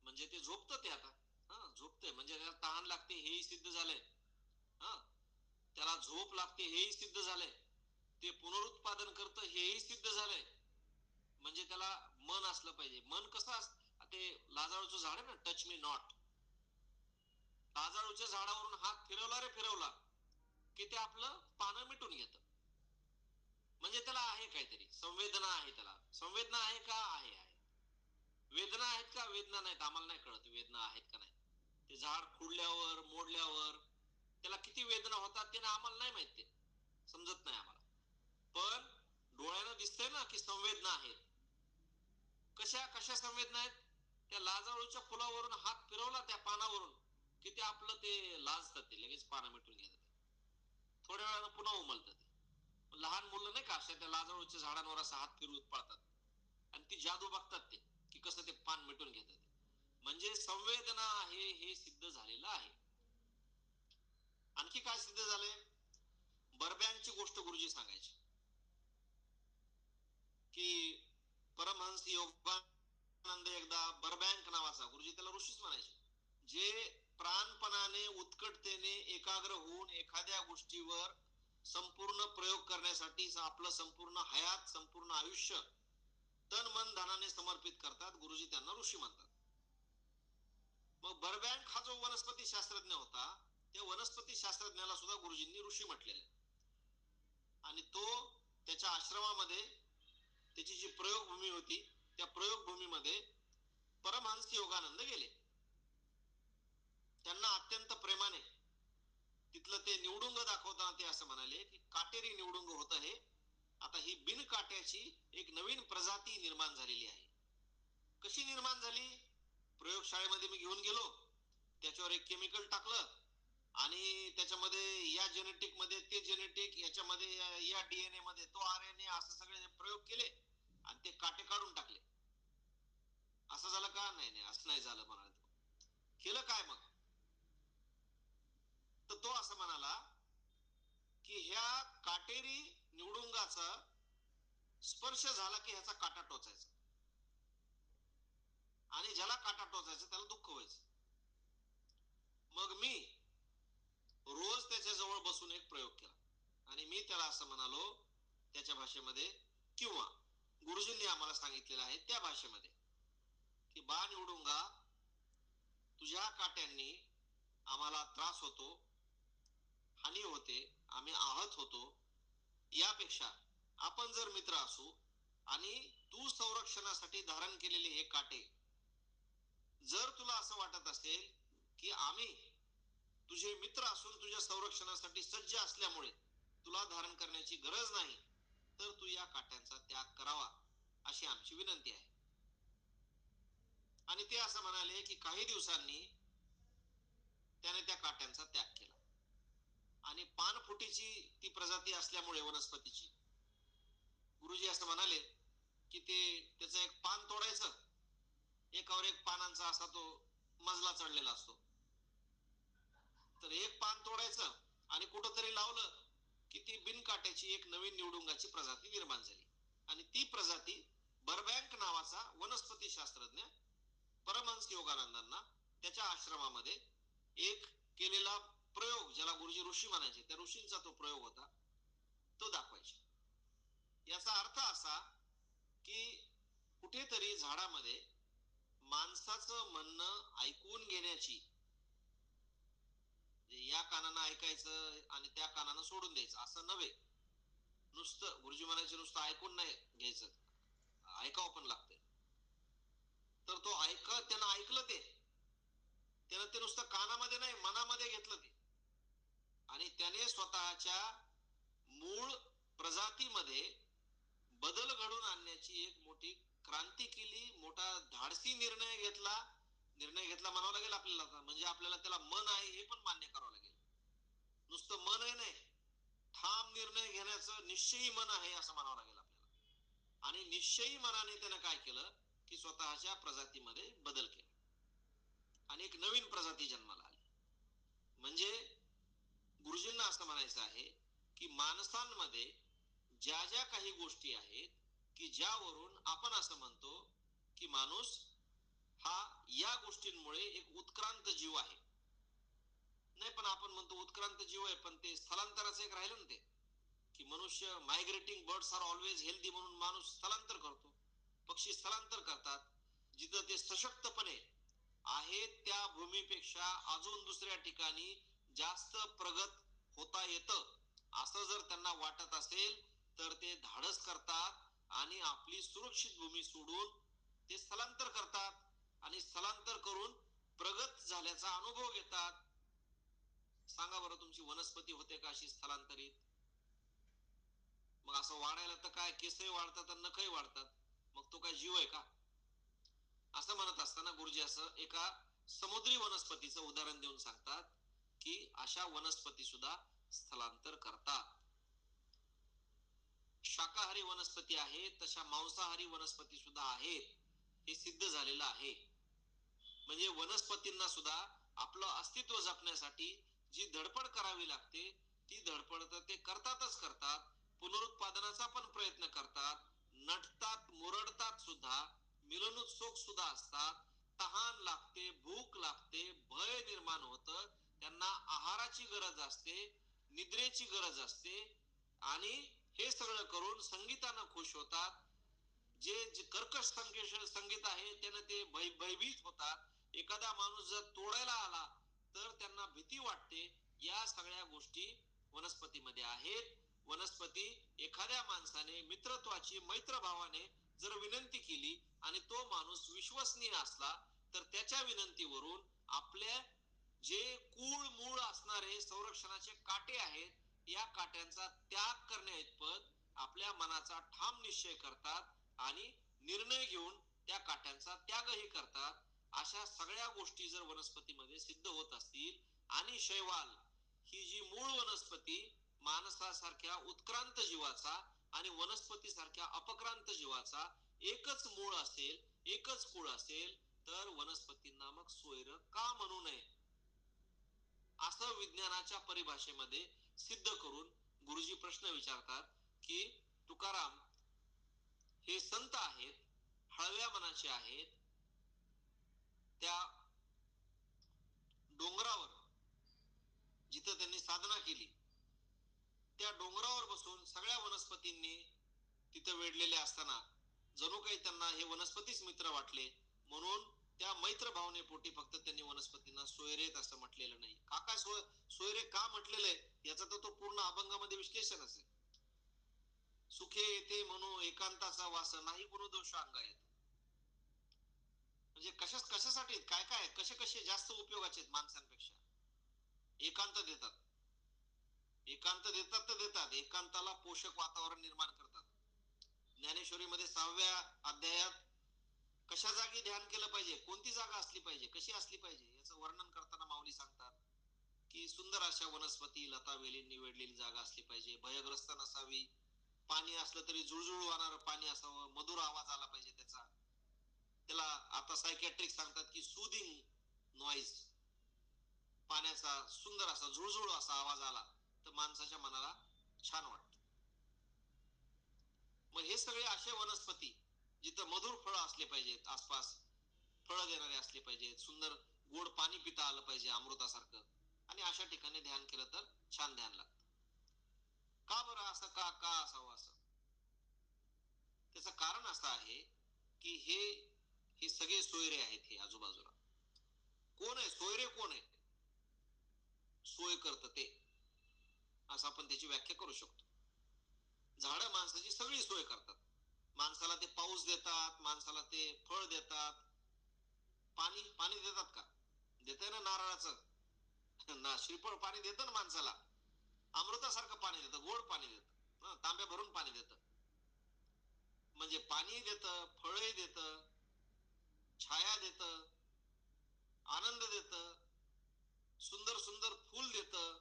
म्हणजे ते झोपतं ते आता. हा, झोपतंय म्हणजे त्याला तहान लागते हेही सिद्ध झालंय. हा, त्याला झोप लागते हेही सिद्ध झालंय. ते पुनरुत्पादन करतं हेही सिद्ध झालंय. म्हणजे त्याला मन असलं पाहिजे. मन कसं असतं? ते लाजाळूचं झाड आहे ना, टच मी नॉट. लाजाळूच्या झाडावरून हात फिरवला रे फिरवला की ते आपलं पानं मिटून घेतं. म्हणजे त्याला आहे काहीतरी संवेदना आहे. त्याला संवेदना आहे का? आहे. वेदना आहेत का? वेदना नाहीत. आम्हाला नाही कळत वेदना आहेत का नाही. ते झाड खुडल्यावर, मोडल्यावर त्याला किती वेदना होतात ते आम्हाला नाही माहित, ते समजत नाही आम्हाला. पण डोळ्यानं दिसतंय ना की संवेदना आहेत. कशा कशा संवेदना आहेत? त्या लाजाळूच्या फुलावरून हात फिरवला त्या पानावरून की ते आपलं ते लाजतात, ते लगेच पानं मिटून घेतात. थोड्या वेळानं पुन्हा उमलतात. लहान मुलं नाही का अशा त्या लाजाळूच्या झाडांवर असा हात फिरवत पळतात आणि ती जादू बघतात ते की कसं ते पान मिटून घेतात. म्हणजे संवेदना आहे हे सिद्ध झालेलं आहे. आणखी काय सिद्ध झालंय? बरब्यांची गोष्ट गुरुजी सांगायची की परमहंस योगानंद एकदा बरबँक नावाचा, गुरुजी त्याला ऋषीच म्हणायचे, जे प्राणपणाने उत्कटतेने एकाग्र होऊन एखाद्या गोष्टीवर संपूर्ण प्रयोग करण्यासाठी आपलं संपूर्ण हयात, संपूर्ण आयुष्य तन मन धनाने समर्पित करतात, गुरुजी त्यांना ऋषी म्हणतात. मग बरबँक हा जो वनस्पती शास्त्रज्ञ होता, त्या वनस्पती शास्त्रज्ञाला सुद्धा गुरुजींनी ऋषी म्हटलेलं. आणि तो त्याच्या आश्रमामध्ये त्याची जी प्रयोगभूमी होती त्या प्रयोगभूमीमध्ये परमहंस योगानंद गेले. त्यांना अत्यंत प्रेमाने तिथलं ते निवडुंग दाखवताना ते असं म्हणाले की काटेरी निवडुंग होतं हे, आता ही बिनकाट्याची एक नवीन प्रजाती निर्माण झालेली आहे. कशी निर्माण झाली? प्रयोगशाळेमध्ये मी घेऊन गेलो, त्याच्यावर एक केमिकल टाकलं आणि त्याच्यामध्ये या जेनेटिक मध्ये ते जेनेटिक, याच्यामध्ये या डीएनए मध्ये तो आरएनए, असं सगळे प्रयोग केले आणि ते काटे काढून टाकले. असं झालं का? नाही नाही, असं नाही झालं म्हणाले. केलं काय मग? तर तो असं म्हणाला की ह्या काटेरी निवडुंगाचा स्पर्श झाला की ह्याचा काटा टोचायचा, आणि ज्याला काटा टोचायचा त्याला दुःख व्हायचं. मग मी रोज त्याच्या जवळ बसून एक प्रयोग केला आणि मी त्याला असं म्हणालो त्याच्या भाषेमध्ये, किंवा गुरुजींनी आम्हाला सांगितलेलं आहे त्या भाषेमध्ये, की बा निवडुंगा, तुझ्या काट्यांनी आम्हाला त्रास होतो, हानी होते, आम्ही आहत होतो. यापेक्षा आपण जर मित्र असू आणि तू संरक्षणासाठी धारण केलेले हे काटे, जर तुला असं वाटत असेल की आम्ही तुझे मित्र असून तुझ्या संरक्षणासाठी सज्ज असल्यामुळे तुला धारण करण्याची गरज नाही, तर तू या काट्यांचा त्याग करावा, अशी आमची विनंती आहे. आणि ते असं म्हणाले की काही दिवसांनी त्याने त्या काट्यांचा त्याग केला. आणि पानफुटीची ती प्रजाती असल्यामुळे वनस्पतीची, गुरुजी असं म्हणाले की ते त्याचं एक पान तोडायचं, एकावर एक पानांचा असा तो मजला चढलेला असतो, तर एक पान तोडायचं आणि कुठंतरी लावलं की ती बिनकाट्याची एक नवीन निवडुंगाची प्रजाती निर्माण झाली. आणि ती प्रजाती बर्बँक नावाचा वनस्पती शास्त्रज्ञ परमहंस योगानंदांना त्याच्या आश्रमामध्ये एक केलेला प्रयोग, ज्याला गुरुजी ऋषी म्हणायचे, त्या ऋषींचा तो प्रयोग होता, तो दाखवायचे. याचा अर्थ असा की कुठेतरी झाडामध्ये माणसाचं म्हणणं ऐकून घेण्याची, या कानानं ऐकायचं आणि त्या कानानं सोडून द्यायचं असं नव्हे. नुसतं गुरुजी म्हणायचे नुसतं ऐकून नाही घ्यायचं, ऐकावं पण लागतंय. तर तो त्यानं ऐकलं, त्यानं ते नुसतं कानामध्ये नाही मनामध्ये घेतलं ते, आणि त्याने स्वतःच्या मूळ प्रजातीमध्ये बदल घडून आणण्याची एक मोठी क्रांती केली, मोठा धाडसी निर्णय घेतला म्हणावं लागेल आपल्याला. म्हणजे आपल्याला त्याला मन आहे हे पण मान्य करावं लागेल. नुसतं मन आहे नाही, ठाम निर्णय घेण्याचं निश्चयी मन आहे असं म्हणावं लागेल आपल्याला. आणि निश्चयी मनाने त्यानं काय केलं की स्वतःच्या प्रजातीमध्ये बदल केला आणि एक नवीन प्रजाती जन्माला आली. म्हणजे गुरुजींना असं म्हणायचं आहे की माणसांमध्ये ज्या ज्या काही गोष्टी आहेत की ज्यावरून आपण असं म्हणतो की माणूस हा या गोष्टींमुळे एक उत्क्रांत जीव आहे. नाही, पण आपण म्हणतो उत्क्रांत जीव आहे, पण ते स्थलांतराचं एक राहिलं ना ते, की मनुष्य मायग्रेटिंग बर्ड्स आर ऑलवेज हेल्दी म्हणून माणूस स्थलांतर करतो, पक्षी स्थलांतर करतात. जिथं ते सशक्तपणे आहेत त्या भूमीपेक्षा अजून दुसऱ्या ठिकाणी जास्त प्रगत होता येतं असं जर त्यांना वाटत असेल तर ते धाडस करतात आणि आपली सुरक्षित भूमी सोडून ते स्थलांतर करतात आणि स्थलांतर करून प्रगत झाल्याचा अनुभव घेतात. सांगा बरं, तुमची वनस्पती होते का अशी स्थलांतरित? मग असं वाढायला तर काय, केसही वाढतात आणि नखही वाढतात, मग तो काय जीव आहे का? असं म्हणत असताना गुरुजी असं एका समुद्री वनस्पतीचं उदाहरण देऊन सांगतात की अशा वनस्पती सुद्धा स्थलांतर करतात. शाकाहारी वनस्पती आहेत, तशा मांसाहारी वनस्पती सुद्धा आहेत, हे सिद्ध झालेलं आहे. म्हणजे वनस्पतींना सुद्धा आपलं अस्तित्व जपण्यासाठी जी धडपड करावी लागते ती धडपड तर ते करतातच करतात, पुनरुत्पादनाचा पण प्रयत्न करतात, नटतात, मुरडतात सुद्धा, मिलनोत्सुक सुद्धा असतात, तहान लागते, भूक लागते, भय निर्माण होतं, त्यांना आहाराची गरज असते, निद्रेची गरज असते, आणि हे सगळं करून संगीतानं खुश होतात. जे कर्कश संगीत आहे त्यानं ते भयभीत होतात. एखादा माणूस जर तोडायला आला तर त्यांना भीती वाटते. या सगळ्या गोष्टी वनस्पतीमध्ये आहेत. वनस्पती एखाद्या माणसाने मित्रत्वाची, मैत्रभावाने जर विनंती केली आणि तो माणूस विश्वसनीय असला तर त्याच्या विनंतीवरून आपल्या जे मूळ मूळ असणारे संरक्षणाचे काटे आहेत या काट्यांचा त्याग करण्याइतपत आपल्या मनाचा ठाम निश्चय करतात आणि निर्णय घेऊन त्या काट्यांचा त्यागही करतात. अशा सगळ्या गोष्टी जर वनस्पतीमध्ये सिद्ध होत असतील आणि शैवाल ही जी मूळ वनस्पती माणसासारख्या उत्क्रांत जीवाचा आणि वनस्पती सारख्या अपक्रांत जीवाचा एकच मूळ असेल, एकच कुळ असेल, तर वनस्पतींना मग स्वैर का म्हणू नये असं विज्ञानाच्या परिभाषेमध्ये सिद्ध करून गुरुजी प्रश्न विचारतात की तुकाराम हे संत आहेत, हळव्या मनाचे आहेत, त्या डोंगरावर जिथं त्यांनी साधना केली त्या डोंगरावर बसून सगळ्या वनस्पतींनी तिथं वेढलेले असताना जणू काही त्यांना हे वनस्पतीच मित्र वाटले, म्हणून त्या मैत्र भावनेपोटी फक्त त्यांनी वनस्पतींना सोयरेत असं म्हटलेलं नाही. काका सोयरे का म्हटलेलं आहे याचा तर तो पूर्ण अभंगामध्ये विश्लेषणच आहे. सुखे येते म्हणून एकांताचा वास नाही गुणदोष अंगा येतो. म्हणजे कशासाठी काय काय कसे कसे जास्त उपयोगाचे आहेत माणसांपेक्षा. एकांत देतात, एकांत देतात तर देतात, एकांताला पोषक वातावरण निर्माण करतात. ज्ञानेश्वरीमध्ये 6व्या अध्यायात कशा जागी ध्यान केलं पाहिजे, कोणती जागा असली पाहिजे, कशी असली पाहिजे याचं वर्णन करताना माऊली सांगतात की सुंदर अशा वनस्पती लता वेलींनी वेढलेली जागा असली पाहिजे, भयग्रस्त नसावी, पाणी असलं तरी जुळजुळ वाहणारं पाणी असावं, मधुर आवाज आला पाहिजे त्याचा. त्याला आता सायकॅट्रिक सांगतात की सुदिंग नॉईज, पाण्याचा सुंदर असा झुळझुळ असा आवाज आला तर माणसाच्या मनाला छान वाटतं. मग हे सगळे असे वनस्पती जिथं मधुर फळं असले पाहिजेत, आसपास फळं देणारे असले पाहिजेत, सुंदर गोड पाणी पिता आलं पाहिजे अमृतासारखं, आणि अशा ठिकाणी ध्यान केलं तर छान ध्यान लागतं. का बरं असं, का का असावं असं? त्याचं कारण असं आहे की हे सगळे सोयरे आहेत. हे आजूबाजूला कोण आहे सोयरे, कोण आहे? सोय करतं ते, असं आपण त्याची व्याख्या करू शकतो. झाडं माणसाची सगळी सोय करतात. माणसाला ते पाऊस देतात, माणसाला ते फळ देतात. पाणी पाणी देतात का? देतंय ना नारळाचं ना, श्रीफळ पाणी देतं ना माणसाला, अमृतासारखं पाणी देतं, गोड पाणी देतं, तांब्या भरून पाणी देतं. म्हणजे पाणी देतं, फळही देतं, छाया देतं, आनंद देतं, सुंदर सुंदर फूल देतं,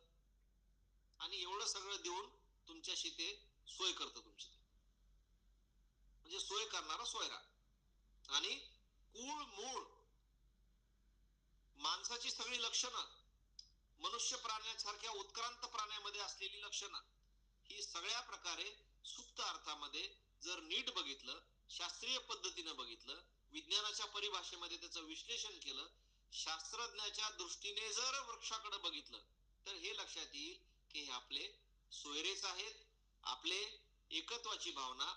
आणि एवढं सगळं देऊन तुमच्याशी ते सोय करतं तुमची. म्हणजे सोय करणारा सोयरा. आणि कूळ मूळ माणसाची सगळी लक्षणं, मनुष्य प्राण्यासारख्या उत्क्रांत प्राण्यामध्ये असलेली लक्षणं, ही सगळ्या प्रकारे सुप्त अर्थामध्ये जर नीट बघितलं, शास्त्रीय पद्धतीनं बघितलं, विज्ञानाच्या परिभाषेमध्ये त्याचं विश्लेषण केलं, शास्त्रज्ञाच्या दृष्टीने जर वृक्षाकडे बघितलं, तर हे लक्षात येईल की हे आपले सोयरेच आहेत. आपले एकत्वाची भावना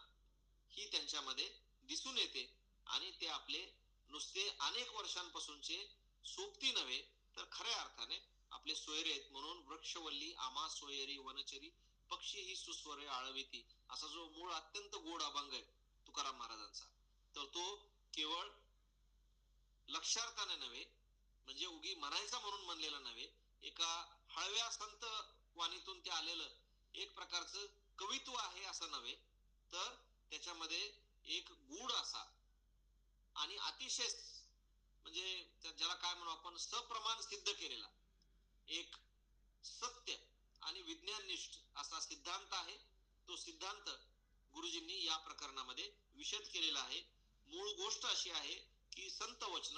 ही त्यांच्यामध्ये दिसून येते, आणि ते आपले नुसते अनेक वर्षांपासूनचे सोबती नव्हे तर खऱ्या अर्थाने आपले सोयरे आहेत. म्हणून वृक्षवल्ली आम्हा सोयरी वनचरी पक्षी ही सुस्वरे आळविती, असा जो मूळ अत्यंत गोड अभंग आहे तुकाराम महाराजांचा, तर तो केवळ लक्षार्थाने नव्हे, म्हणजे उगी म्हणायचा म्हणून म्हणलेला नव्हे, एका हळव्या संत वाणीतून ते आलेलं एक प्रकारचं कवित्व आहे असं नव्हे, तर त्याच्यामध्ये एक गूढ असा आणि अतिशय, म्हणजे ज्याला काय म्हणू आपण, सप्रमाण सिद्ध केलेला एक सत्य आणि विज्ञाननिष्ठ असा सिद्धांत आहे. तो सिद्धांत गुरुजींनी या प्रकरणामध्ये विशद केलेला आहे. मूळ गोष्ट अशी आहे की संत वचन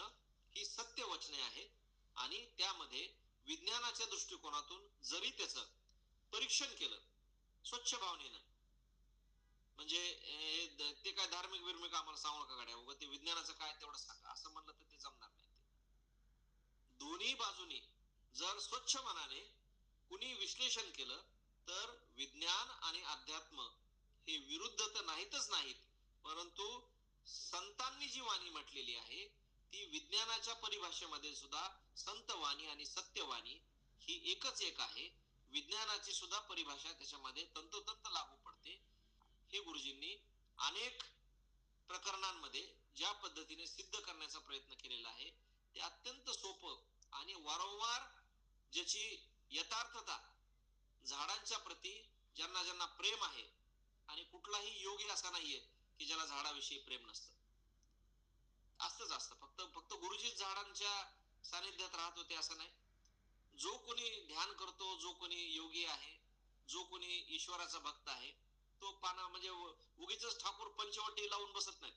ही सत्य वचने आहेत, आणि त्यामध्ये विज्ञानाच्या दृष्टिकोनातून जरी त्याचं परीक्षण केलं स्वच्छ भावनेनं, म्हणजे ते काय धार्मिक बिर्मिक आम्हाला सांगू नका गाड्या, उगा ते विज्ञानाचं काय तेवढं सांगा असं म्हणलं तर ते जमणार नाही. दोन्ही बाजूनी जर स्वच्छ मनाने कुणी विश्लेषण केलं तर विज्ञान आणि अध्यात्म हे विरुद्ध तर नाहीतच नाहीत, परंतु संतांनी जी वाणी म्हटलेली आहे ती विज्ञानाच्या परिभाषेमध्ये सुद्धा संतवाणी आणि सत्यवाणी ही एकच एक आहे. विज्ञानाची सुद्धा परिभाषा त्याच्यामध्ये तंतोतंत लागू पडते. हे गुरुजींनी अनेक प्रकरणांमध्ये ज्या पद्धतीने सिद्ध करण्याचा प्रयत्न केलेला आहे ते अत्यंत सोपं, आणि वारंवार ज्याची यथार्थता झाडांच्या प्रती ज्यांना ज्यांना प्रेम आहे, आणि कुठलाही योगी असा नाहीये की ज्याला झाडाविषयी प्रेम नसतं. असतं. फक्त गुरुजी झाडांच्या सानिध्यात राहत होते असं नाही. जो कोणी ध्यान करतो, जो कोणी योगी आहे, जो कोणी ईश्वराचा भक्त आहे, तो पाना म्हणजे उगीच ठाकूर पंचवटी लावून बसत नाही.